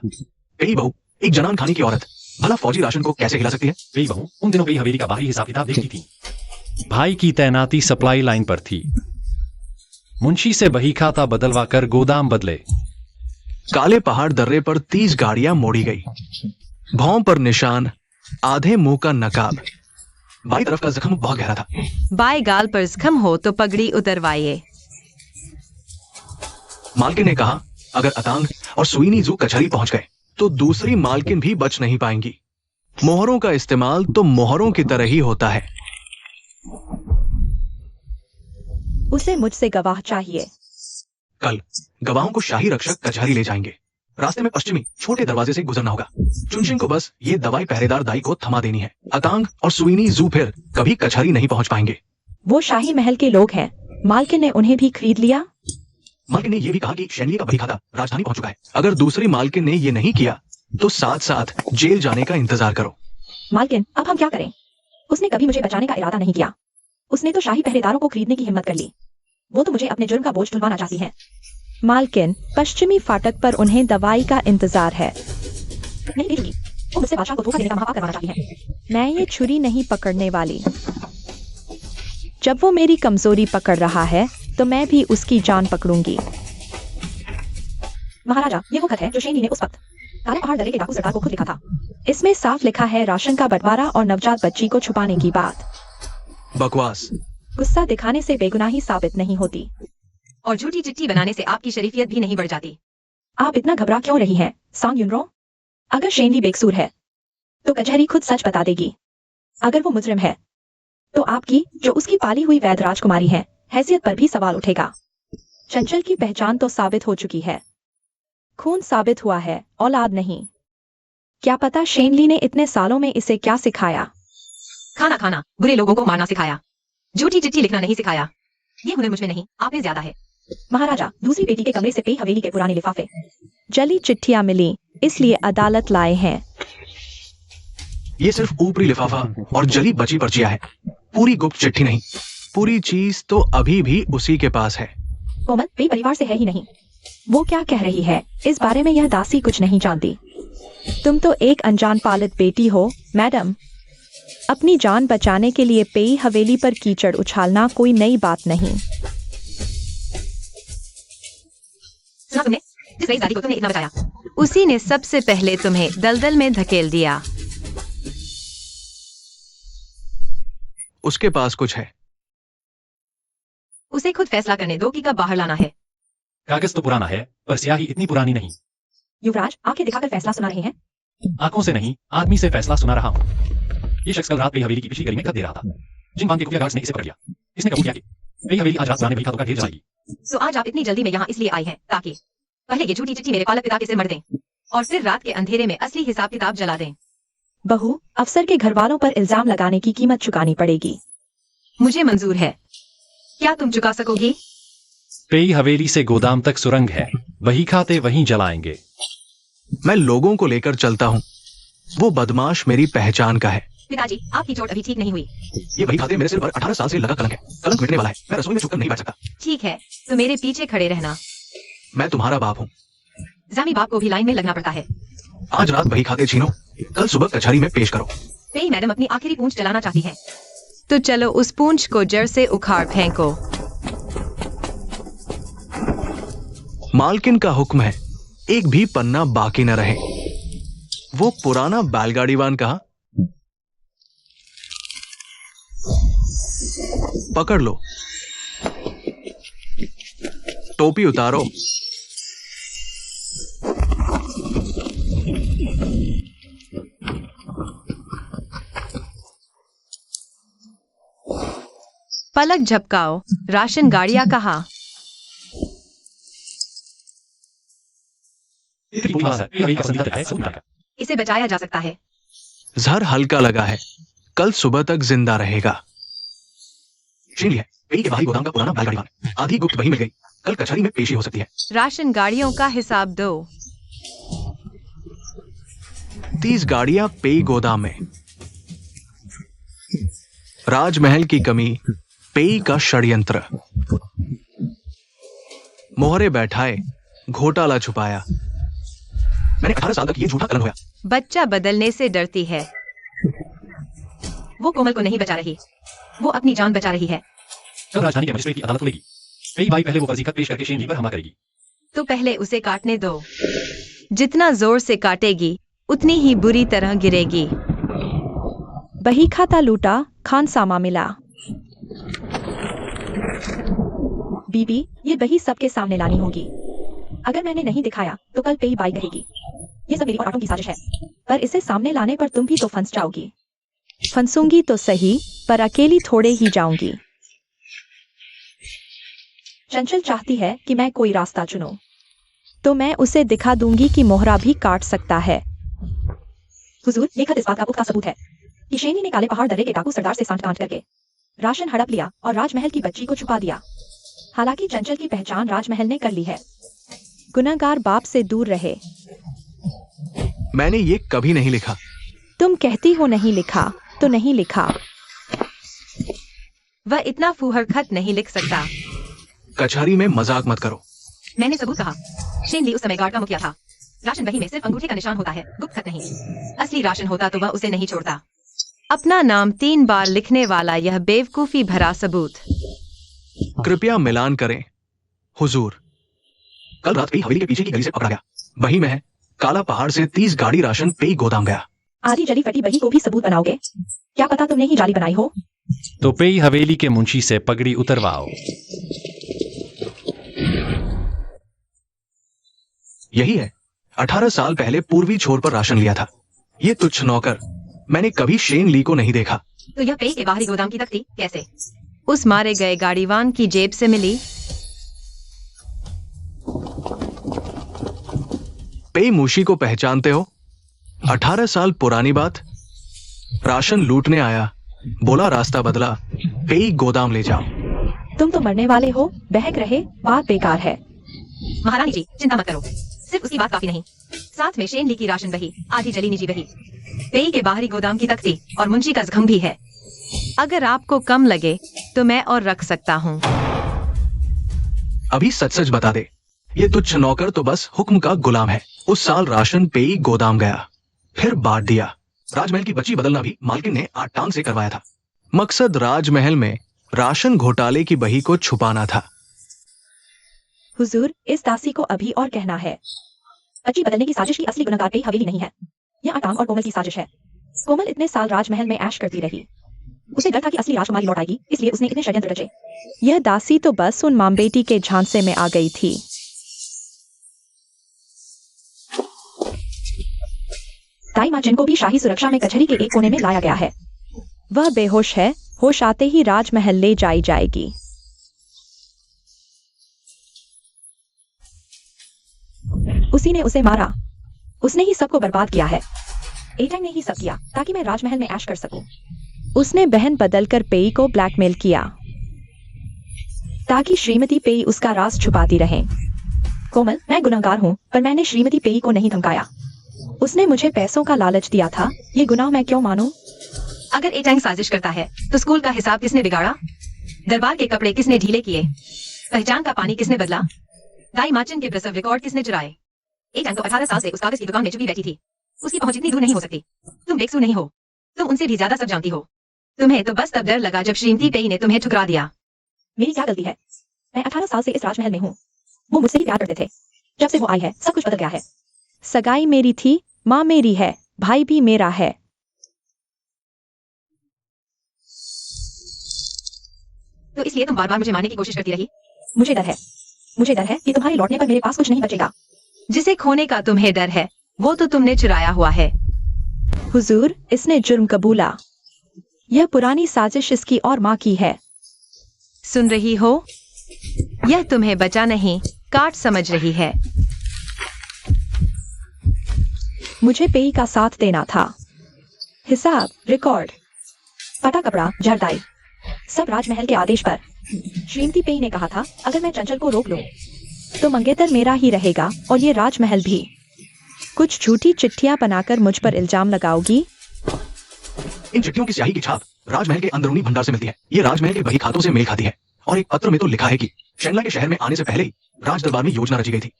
पेई बहू, एक जनान खाने की औरत, भला फौजी राशन को कैसे खिला सकती है? पेई बहू उन दिनों पेई हवेली का बाहरी हिसाब किताब देखती थी। भाई की तैनाती सप्लाई लाइन पर थी। मुंशी से बही खाता बदलवा कर गोदाम बदले। काले पहाड़ दर्रे पर 30 गाड़ियां मोड़ी गई। भौं पर निशान, आधे मुंह का नकाब। बाई तरफ का जख्म बहुत गहरा था। बाएं गाल पर जख्म हो तो पगड़ी उतरवाइए। मालकिन ने कहा, अगर अतांग और सुईनी जू कचहरी पहुंच गए तो दूसरी मालकिन भी बच नहीं पाएंगी। मोहरों का इस्तेमाल तो मोहरों की तरह ही होता है। उसे मुझसे गवाह चाहिए। कल गवाहों को शाही रक्षक कचहरी ले जाएंगे। रास्ते में पश्चिमी छोटे दरवाजे से गुजरना होगा। चुनशिंग को बस ये दवाई पहरेदार दाई को थमा देनी है। अतांग और सुईनी जू फिर कभी कचहरी नहीं पहुंच पाएंगे। वो शाही महल के लोग हैं। मालकिन ने उन्हें भी खरीद लिया। मालकिन ने यह भी कहा कि शेनली का बही खाता राजधानी पहुंच चुका है। अगर दूसरी मालकिन ने ये नहीं किया तो साथ साथ जेल जाने का इंतजार करो। मालकिन, अब हम क्या करें? उसने कभी मुझे बचाने का इरादा नहीं किया। उसने तो शाही पहरेदारों को खरीदने की हिम्मत कर ली। वो तो मुझे अपने जुर्म का बोझ ढुलवाना चाहती है। मालकिन, पश्चिमी फाटक पर उन्हें दवाई का इंतजार है। नहीं भेजेगी। वो मुझसे बादशाह को धोखा देने का महापाप करवाना चाहती है। मैं ये छुरी नहीं पकड़ने वाली। जब वो मेरी कमजोरी पकड़ रहा है तो मैं भी उसकी जान पकड़ूंगी। महाराजा, ये वो खत है जो शेनली ने उस वक्त काले पहाड़ दर्रे के डाकू सरदार को खुद लिखा था। इसमें साफ लिखा है राशन का बंटवारा और नवजात बच्ची को छुपाने की बात। बकवास। गुस्सा दिखाने से बेगुनाही साबित नहीं होती। और झूठी चिट्ठी बनाने से आपकी शरीफियत भी नहीं बढ़ जाती। आप इतना घबरा क्यों रही हैं, सांग युनरो? अगर शेनली बेकसूर है तो कचहरी खुद सच बता देगी। अगर वो मुजरिम है तो आपकी, जो उसकी पाली हुई वैध राजकुमारी है, हैसियत पर भी सवाल उठेगा। चंचल की पहचान तो साबित हो चुकी है। खून साबित हुआ है, औलाद नहीं। क्या पता शेनली ने इतने सालों में इसे क्या सिखाया? खाना खाना, बुरे लोगों को मारना सिखाया। झूठी चिट्ठी लिखना नहीं सिखाया। ये हुनर मुझ में नहीं, आप में ज्यादा है। महाराजा, दूसरी बेटी के कमरे से पेई हवेली के पुराने लिफाफे, जली चिट्ठियां मिली, इसलिए अदालत लाए हैं। ये सिर्फ ऊपरी लिफाफा और जली बची पर्चियां है, पूरी गुप्त चिट्ठी नहीं। पूरी चीज तो अभी भी उसी के पास है। कोमल, पेई परिवार से है ही नहीं। वो क्या कह रही है इस बारे में यह दासी कुछ नहीं जानती। तुम तो एक अनजान पालित बेटी हो मैडम। अपनी जान बचाने के लिए पेई हवेली पर कीचड़ उछालना कोई नई बात नहीं। सुना तुमने? जिस रईस दादी को तुमने इतना बचाया, उसी ने सबसे पहले तुम्हें दलदल में धकेल दिया। उसके पास कुछ है। उसे खुद फैसला करने दो कि कब बाहर लाना है। कागज तो पुराना है, पर स्याही इतनी पुरानी नहीं। युवराज आंखें दिखाकर फैसला सुना रहे हैं। आंखों से नहीं, आदमी से फैसला सुना रहा हूँ। ये शख्स कल रात पेई हवेली की पिछली गली में खत दे रहा था। जिंग के खुफिया गार्ड्स ने इसे पकड़ लिया। इसने कबूल किया कि पेई हवेली आज रात पुराने बही खातों का ढेर जलाएगी। तो आज आप इतनी जल्दी में यहाँ इसलिए आए हैं ताकि पहले ये झूठी चिट्ठी मेरे पालक पिता के सिर मर दें और फिर रात के अंधेरे में असली हिसाब किताब जला दें। बहू, अफसर के घर वालों पर इल्जाम लगाने की कीमत चुकानी पड़ेगी। मुझे मंजूर है। क्या तुम चुका सकोगी? पेई हवेली से गोदाम तक सुरंग है, वही खाते वहीं जलाएंगे। मैं लोगों को लेकर चलता हूँ। वो बदमाश मेरी पहचान का है। पिताजी, आपकी चोट अभी ठीक नहीं हुई। ये वही खाते मेरे सिर पर 18 साल से लगा कलंक है। कलंक मिटने वाला है। मैं रसोई में छुपकर नहीं बैठ सकता। ठीक है, तो मेरे पीछे खड़े रहना। मैं तुम्हारा बाप हूँ। जामी बाप को भी लाइन में लगना पड़ता है। आज रात वही खाते छीनो, कल सुबह कचहरी में पेश करो। पेई मैडम अपनी आखिरी पूंछ जलाना चाहती है। तो चलो उस पूंछ को जड़ से उखाड़ फेंको। मालकिन का हुक्म है, एक भी पन्ना बाकी न रहे। वो पुराना बैलगाड़ीवान कहा, पकड़ लो। टोपी उतारो। पलक झपकाओ। राशन गाड़ियां कहा। इसे बचाया जा सकता है। जहर हल्का लगा है, कल सुबह तक जिंदा रहेगा। शील है, पेई के बाहरी गोदाम का पुराना बैलगाड़ीवान। आधी गुप्त वही मिल गई, कल कचहरी में पेशी हो सकती है। राशन गाड़ियों का हिसाब दो। 30 गाड़ियां पेई गोदाम में। राजमहल की कमी, पेई का षड्यंत्र। मोहरे बैठाए, घोटाला छुपाया। मैंने 18 साल तक ये झूठा कलन होया। बच्चा बदलने से डरती है। वो कोमल को नहीं बचा रही, वो अपनी जान बचा रही है। कल राजधानी के मजिस्ट्रेट की अदालत खुलेगी। पेई बाई पहले वो फर्जी खत पेश करके शेन ली पर हमला करेगी। तो पहले उसे काटने दो। जितना जोर से काटेगी उतनी ही बुरी तरह गिरेगी। बही खाता लूटा, खान सामा मिला। बीबी, ये बही सबके सामने लानी होगी। अगर मैंने नहीं दिखाया तो कल पेई बाई कहेगी ये सब मेरी और आटों की साजिश है। पर इसे सामने लाने पर तुम भी तो फंस जाओगी। फंसूंगी तो सही, पर अकेली थोड़े ही जाऊंगी। चंचल चाहती है कि मैं कोई रास्ता चुनूं, तो मैं उसे दिखा दूंगी कि मोहरा भी काट सकता है। हुजूर, ये खत इस बात का पुख्ता सबूत है कि शेनी ने काले पहाड़ दर्रे के डाकू सरदार से सांठ-गांठ करके राशन हड़प लिया और राजमहल की बच्ची को छुपा दिया। हालांकि चंचल की पहचान राजमहल ने कर ली है। गुनाहगार बाप से दूर रहे। मैंने ये कभी नहीं लिखा। तुम कहती हो नहीं लिखा, तो नहीं लिखा। वह इतना फूहड़ खत नहीं लिख सकता। कचहरी में मजाक मत करो। मैंने सबूत कहा। शेन ली उस समय गार्ड का मुखिया था। राशन बही में सिर्फ अंगूठे का निशान होता है, गुप्त खत नहीं। असली राशन होता तो वह उसे नहीं छोड़ता। अपना नाम 3 बार लिखने वाला यह बेवकूफी भरा सबूत। कृपया मिलान करें। हुजूर, कल रात पेई हवेली के पीछे की गली से पकड़ा गया। वही में है, काला पहाड़ से 30 गाड़ी राशन पेई गोदाम गया। आधी जली फटी बही को भी सबूत बनाओगे? क्या पता तुमने ही जाली बनाई हो। तो पेई हवेली के मुंशी से पगड़ी उतरवाओ। यही है, 18 साल पहले पूर्वी छोर पर राशन लिया था। ये तुच्छ नौकर, मैंने कभी शेन ली को नहीं देखा। तो यह पेई के बाहरी गोदाम की तख्ती कैसे उस मारे गए गाड़ीवान की जेब से मिली? पेई मूशी को पहचानते हो? 18 साल पुरानी बात। राशन लूटने आया, बोला रास्ता बदला, पेई गोदाम ले जाओ। तुम तो मरने वाले हो, बहक रहे, बात बेकार है। महारानी जी, चिंता मत करो, सिर्फ उसकी बात काफी नहीं, साथ में शेन ली की राशन बही, आधी जली निजी बही, पेई के बाहरी गोदाम की तख्ती और मुंशी का जख्म भी है। अगर आपको कम लगे तो मैं और रख सकता हूँ। अभी सच सच बता दे, ये तुच्छ नौकर तो बस हुक्म का गुलाम है। उस साल राशन पेई गोदाम गया, फिर बांट दिया। राजमहल की बच्ची बदलना भी मालकिन ने 8 टांग से करवाया था। मकसद राजमहल में राशन घोटाले की बही को छुपाना था। हुजूर, इस दासी को अभी और कहना है। बच्ची बदलने की साजिश की असली गुनहगार पेई हवेली नहीं है, यह अटांग और कोमल की साजिश है। कोमल इतने साल राजमहल में ऐश करती रही, उसे डर था कि असली राजकुमारी लौट आएगी, इसलिए उसने इतने षड्यंत्र रचे। यह दासी तो बस उन माम बेटी के झांसे में आ गई थी। दाई माँ जिन को भी शाही सुरक्षा में कचहरी के एक कोने में लाया गया है। वह बेहोश है, होश आते ही राजमहल ले जाई जाएगी। उसी ने उसे मारा, उसने ही सबको बर्बाद किया है। एटैंग ने ही सब किया ताकि मैं राजमहल में ऐश कर सकूं। उसने बहन बदलकर पेई को ब्लैकमेल किया ताकि श्रीमती पेई उसका राज छुपाती रहे। कोमल, मैं गुनहगार हूँ, पर मैंने श्रीमती पेई को नहीं धमकाया। उसने मुझे पैसों का लालच दिया था, ये गुनाह मैं क्यों मानूं? अगर एटैंग साजिश करता है तो स्कूल का हिसाब किसने बिगाड़ा? दरबार के कपड़े किसने ढीले किए? पहचान का पानी किसने बदला? दाई माचिन के प्रसव रिकॉर्ड किसने चुराए? एटैंग तो 18 साल से उस कागज की दुकान में चुपी बैठी थी। उसकी पहुंच इतनी दूर नहीं हो सकती। तुम बेकसू नहीं हो, तुम उनसे भी ज्यादा सब जानती हो। तुम्हें तो बस तब डर लगा जब श्रीमती पेई ने तुम्हें ठुकरा दिया। मेरी क्या गलती है? मैं 18 साल से इस राजमहल में हूँ। वो मुझसे ही प्यार करते थे। जब से वो आई है सब कुछ बदल गया है। सगाई मेरी थी, माँ मेरी है, भाई भी मेरा है। तो इसलिए तुम बार बार मुझे मारने की कोशिश करती रही? मुझे डर है, मुझे डर है कि तुम्हारे लौटने पर मेरे पास कुछ नहीं बचेगा। जिसे खोने का तुम्हें डर है वो तो तुमने चुराया हुआ है। हुजूर, इसने जुर्म कबूला। यह पुरानी साजिश इसकी और माँ की है। सुन रही हो? यह तुम्हें बचा नहीं, काट समझ रही है। मुझे पेई का साथ देना था। हिसाब, रिकॉर्ड, फटा कपड़ा, जरदाई, सब राजमहल के आदेश पर। श्रीमती पेई ने कहा था अगर मैं चंचल को रोक लूं तो मंगेतर मेरा ही रहेगा और ये राजमहल भी। कुछ झूठी चिट्ठियां बनाकर मुझ पर इल्जाम लगाओगी? इन चिट्ठियों की स्याही की छाप राजमहल के अंदरूनी भंडार से मिलती है। ये राजमहल के बही खातों से मेल खाती है। और एक पत्र में तो लिखा है कि शेंगला के शहर में आने से पहले ही राज दरबार में योजना रची गई थी।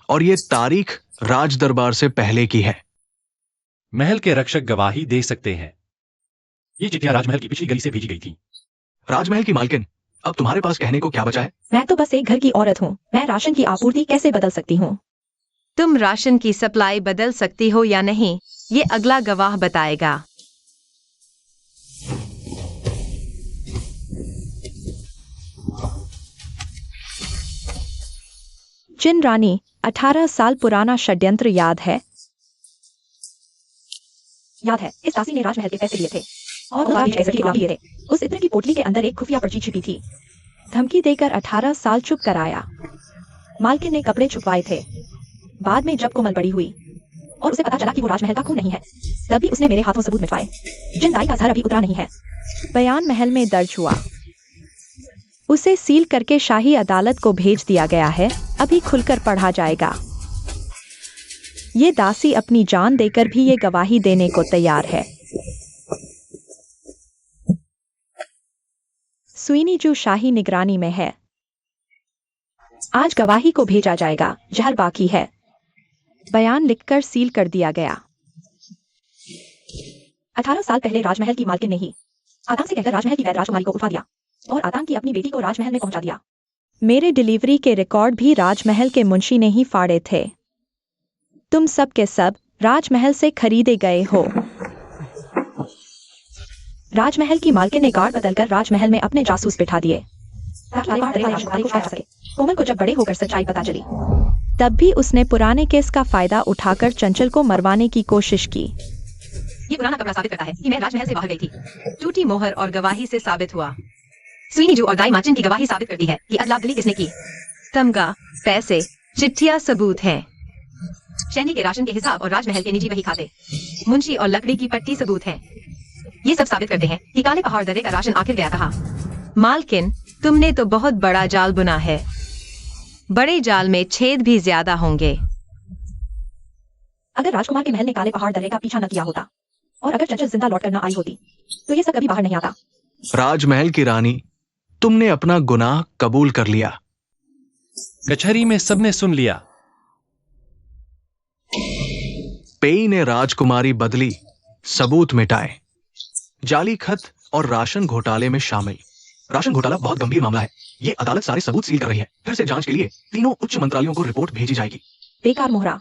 और ये तारीख राज दरबार से पहले की है। महल के रक्षक गवाही दे सकते हैं। ये चिट्ठियां राजमहल की पिछली गली से भेजी गई थी। राजमहल की मालकिन, अब तुम्हारे पास कहने को क्या बचा है? मैं तो बस एक घर की औरत हूँ। मैं राशन की आपूर्ति कैसे बदल सकती हूँ? तुम राशन की सप्लाई बदल सकती हो या नहीं, ये अगला गवाह बताएगा। जिन रानी, 18 साल पुराना षड्यंत्र याद है? याद है, इस दासी ने राजमहल के पैसे लिए थे और लिए थे। उस इत्र की पोटली के अंदर एक खुफिया पर्ची छिपी थी। धमकी देकर 18 साल चुप कराया। मालकिन ने कपड़े छुपवाए थे। बाद में जब कोमल बड़ी हुई और उसे पता चला कि वो राजमहल का खून नहीं है, तभी उसने मेरे हाथों सबूत मिटवाए। जिन दाई का जहर अभी उतरा नहीं है। बयान महल में दर्ज हुआ। उसे सील करके शाही अदालत को भेज दिया गया है। अभी खुलकर पढ़ा जाएगा। ये दासी अपनी जान देकर भी ये गवाही देने को तैयार है। सुईनी जू शाही निगरानी में है। आज गवाही को भेजा जाएगा, जहर बाकी है। बयान लिखकर सील कर दिया गया। 18 साल पहले राजमहल की मालकिन ने ही आतंक से कहकर राजमहल की वैद राजकुमारी को उठवा दिया और आतंक की अपनी बेटी को राजमहल में पहुंचा दिया। मेरे डिलीवरी के रिकॉर्ड भी राजमहल के मुंशी ने ही फाड़े थे। तुम सब के सब राजमहल से खरीदे गए हो। राजमहल की मालकिन ने गार्ड बदलकर राजमहल में अपने जासूस बिठा दिए। कोमल को जब बड़े होकर सच्चाई पता चली, तब भी उसने पुराने केस का फायदा उठाकर चंचल को मरवाने की कोशिश की। ये पुराना कपड़ा साबित करता है कि मैं राजमहल से बाहर गई थी। टूटी मोहर और गवाही से साबित हुआ। सुईनी जू और दाई माचिन की गवाही साबित करती है कि अदला बदली किसने की। तमगा, पैसे, चिट्ठियां सबूत हैं। शहनी के राशन के हिसाब और राजमहल के निजी बही खाते, मुंशी और लकड़ी की पट्टी सबूत हैं। ये सब साबित करते हैं कि काले पहाड़ दर्रे का राशन आखिर गया कहाँ। मालकिन, तुमने तो बहुत बड़ा जाल बुना है। बड़े जाल में छेद भी ज्यादा होंगे। अगर राजकुमार के महल ने काले पहाड़ दर्रे का पीछा न किया होता और अगर चंचल जिंदा लौट कर न आई होती तो ये सब कभी बाहर नहीं आता। राजमहल की रानी, तुमने अपना गुनाह कबूल कर लिया। कचहरी में सबने सुन लिया। पेई ने राजकुमारी बदली, सबूत मिटाए। जाली खत और राशन घोटाले में शामिल। राशन घोटाला बहुत गंभीर मामला है। ये अदालत सारे सबूत सील कर रही है। फिर से जांच के लिए तीनों उच्च मंत्रालयों को रिपोर्ट भेजी जाएगी। बेकार मोहरा।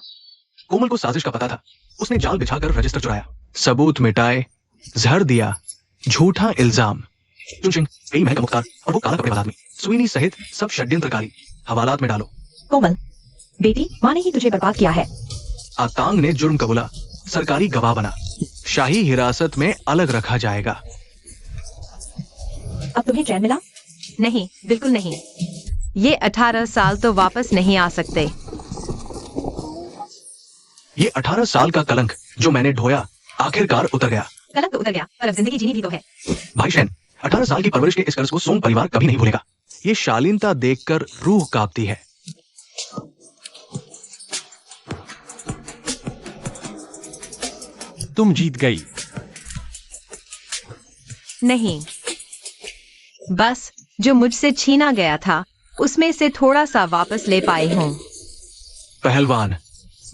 कोमल को साजिश का पता था। उसने जाल बिछाकर रजिस्टर चुराया, सबूत मिटाए, जहर दिया, झूठा इल्जाम। चुनशिंग, पेई महल का मुख्तार और वो काला कपड़े वाला आदमी, सुईनी सहित सब षड्यंत्रकारी हवालात में डालो। कोमल, बेटी, माँ ने ही तुझे बर्बाद किया है। आतांग ने जुर्म कबूला सरकारी गवाह बना, शाही हिरासत में अलग रखा जाएगा। अब तुम्हें चैन मिला? नहीं, बिल्कुल नहीं। ये 18 साल तो वापस नहीं आ सकते। ये 18 साल का कलंक जो मैंने ढोया आखिरकार उतर गया। कलंक तो उतर गया, पर अब जिंदगी जीनी भी तो है। भाई शैन, 18 साल की परवरिश के इस कर्ज को सोंग परिवार कभी नहीं भूलेगा। ये शालीनता देखकर रूह कांपती है। तुम जीत गई। नहीं, बस जो मुझसे छीना गया था उसमें से थोड़ा सा वापस ले पाई हूँ। पहलवान,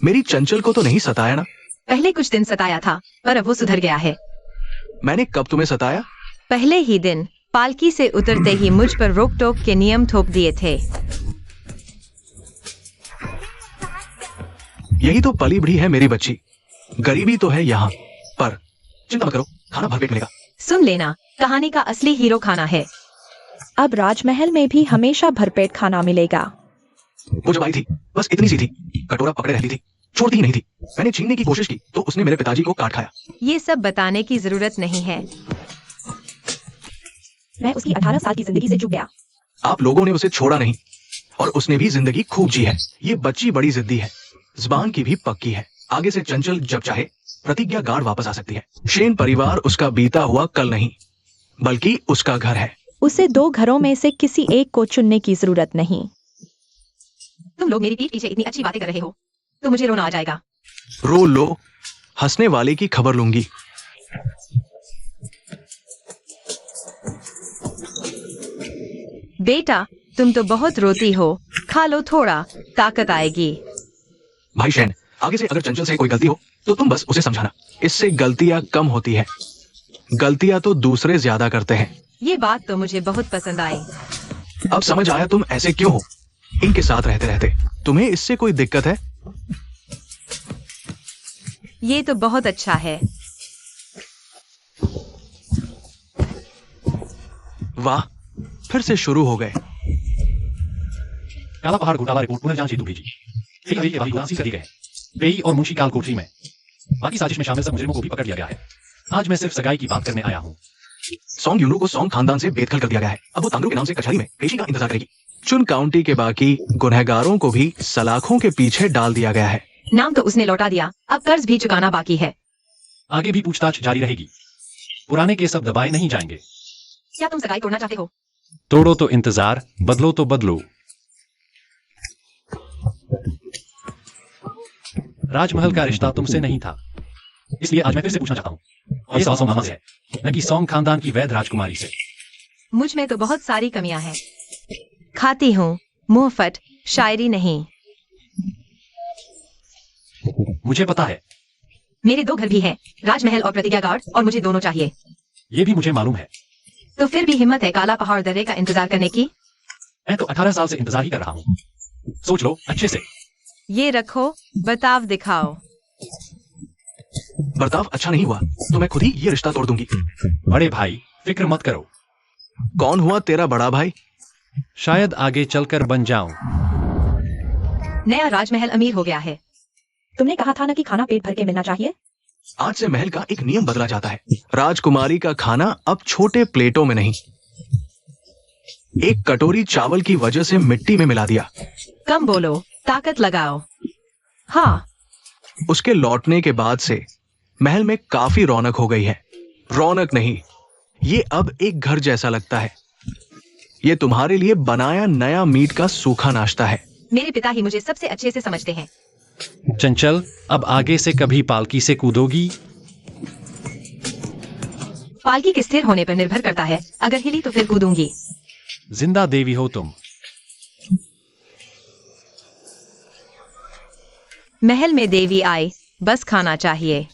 मेरी चंचल को तो नहीं सताया ना? पहले कुछ दिन सताया था, पर अब वो सुधर गया है। मैंने कब तुम्हें सताया? पहले ही दिन पालकी से उतरते ही मुझ पर रोक टोक के नियम थोप दिए थे। यही तो पली बढ़ी है मेरी बच्ची। गरीबी तो है यहाँ, पर चिंता मत करो, खाना भरपेट मिलेगा। सुन लेना, कहानी का असली हीरो खाना है। अब राजमहल में भी हमेशा भरपेट खाना मिलेगा। वो जब आई थी बस इतनी सी थी, कटोरा पकड़े रहती थी, छोड़ती ही नहीं थी। मैंने छीनने की कोशिश की तो उसने मेरे पिताजी को काट खाया। ये सब बताने की जरूरत नहीं है। मैं उसकी 18 साल की जिंदगी से चूक गया। आप लोगों ने उसे छोड़ा नहीं और उसने भी जिंदगी खूब जी है। ये बच्ची बड़ी जिद्दी है, जुबान की भी पक्की है। आगे से चंचल जब चाहे प्रतिज्ञा गार्ड वापस आ सकती है। शेन परिवार उसका बीता हुआ कल नहीं, बल्कि उसका घर है। उसे 2 घरों में से किसी एक को चुनने की जरूरत नहीं। तुम लोग मेरी पीठ पीछे इतनी अच्छी बातें कर रहे हो तो मुझे रोना आ जाएगा। रो लो, हंसने वाले की खबर लूंगी। बेटा, तुम तो बहुत रोती हो, खा लो थोड़ा, ताकत आएगी। भाई शैन, आगे से अगर चंचल से कोई गलती हो तो तुम बस उसे समझाना। इससे गलतियां कम होती है, गलतियां तो दूसरे ज्यादा करते हैं। ये बात तो मुझे बहुत पसंद आई। अब समझ आया तुम ऐसे क्यों हो इनके साथ रहते रहते। तुम्हें इससे कोई दिक्कत है? ये तो बहुत अच्छा है। वाह, फिर से शुरू हो गए। काला पहाड़ घोटाला रिपोर्ट पुनर्जांच हेतु भेजी। एक अभी के अभी खुलासे कर दिए गए। बेई और मुंशी काल कोठरी में बाकी साजिश में शामिल सब मुजरिमों को भी पकड़ लिया गया है। आज मैं सिर्फ सगाई की बात करने आया हूँ। सोंग यूनू को सोंग खानदान से बेदखल कर दिया गया है। अब वो तांगरू के नाम से कचहरी में पेशी का इंतजार करेगी। चुन काउंटी के बाकी गुनहगारों को भी सलाखों के पीछे डाल दिया गया है। नाम तो उसने लौटा दिया, अब कर्ज भी चुकाना बाकी है। आगे भी पूछताछ जारी रहेगी। पुराने केस अब दबाए नहीं जाएंगे। क्या तुम सगाई तोड़ना चाहते हो? तोड़ो तो इंतजार, बदलो तो बदलो। राजमहल का रिश्ता तुमसे नहीं था, इसलिए आज मैं फिर से पूछना चाहता हूँ। और ये सवाल सोंग मामा से है, न कि सोंग खानदान की वैध राजकुमारी से। मुझ में तो बहुत सारी कमियां हैं। खाती हूँ, मुंह फट, शायरी नहीं। मुझे पता है। मेरे 2 घर भी हैं, राजमहल और प्रतिज्ञा गार्ड, और मुझे दोनों चाहिए। ये भी मुझे मालूम है। तो फिर भी हिम्मत है काला पहाड़ दर्रे का इंतजार करने की? मैं तो 18 साल से इंतजार ही कर रहा हूँ। सोच लो अच्छे से। ये रखो, बर्ताव दिखाओ। बर्ताव अच्छा नहीं हुआ तो मैं खुद ही ये रिश्ता तोड़ दूंगी। बड़े भाई, फिक्र मत करो। कौन हुआ तेरा बड़ा भाई? शायद आगे चलकर बन जाऊं। नया राजमहल अमीर हो गया है। तुमने कहा था ना कि खाना पेट भर के मिलना चाहिए। आज से महल का एक नियम बदला जाता है। राजकुमारी का खाना अब छोटे प्लेटों में नहीं, एक कटोरी चावल की वजह से मिट्टी में मिला दिया। कम बोलो, ताकत लगाओ। हाँ, उसके लौटने के बाद से महल में काफी रौनक हो गई है। रौनक नहीं, ये अब एक घर जैसा लगता है। ये तुम्हारे लिए बनाया नया मीट का सूखा नाश्ता है। मेरे पिता ही मुझे सबसे अच्छे से समझते हैं। चंचल, अब आगे से कभी पालकी से कूदोगी? पालकी के स्थिर होने पर निर्भर करता है, अगर हिली तो फिर कूदूंगी। जिंदा देवी हो तुम। महल में देवी आई, बस खाना चाहिए।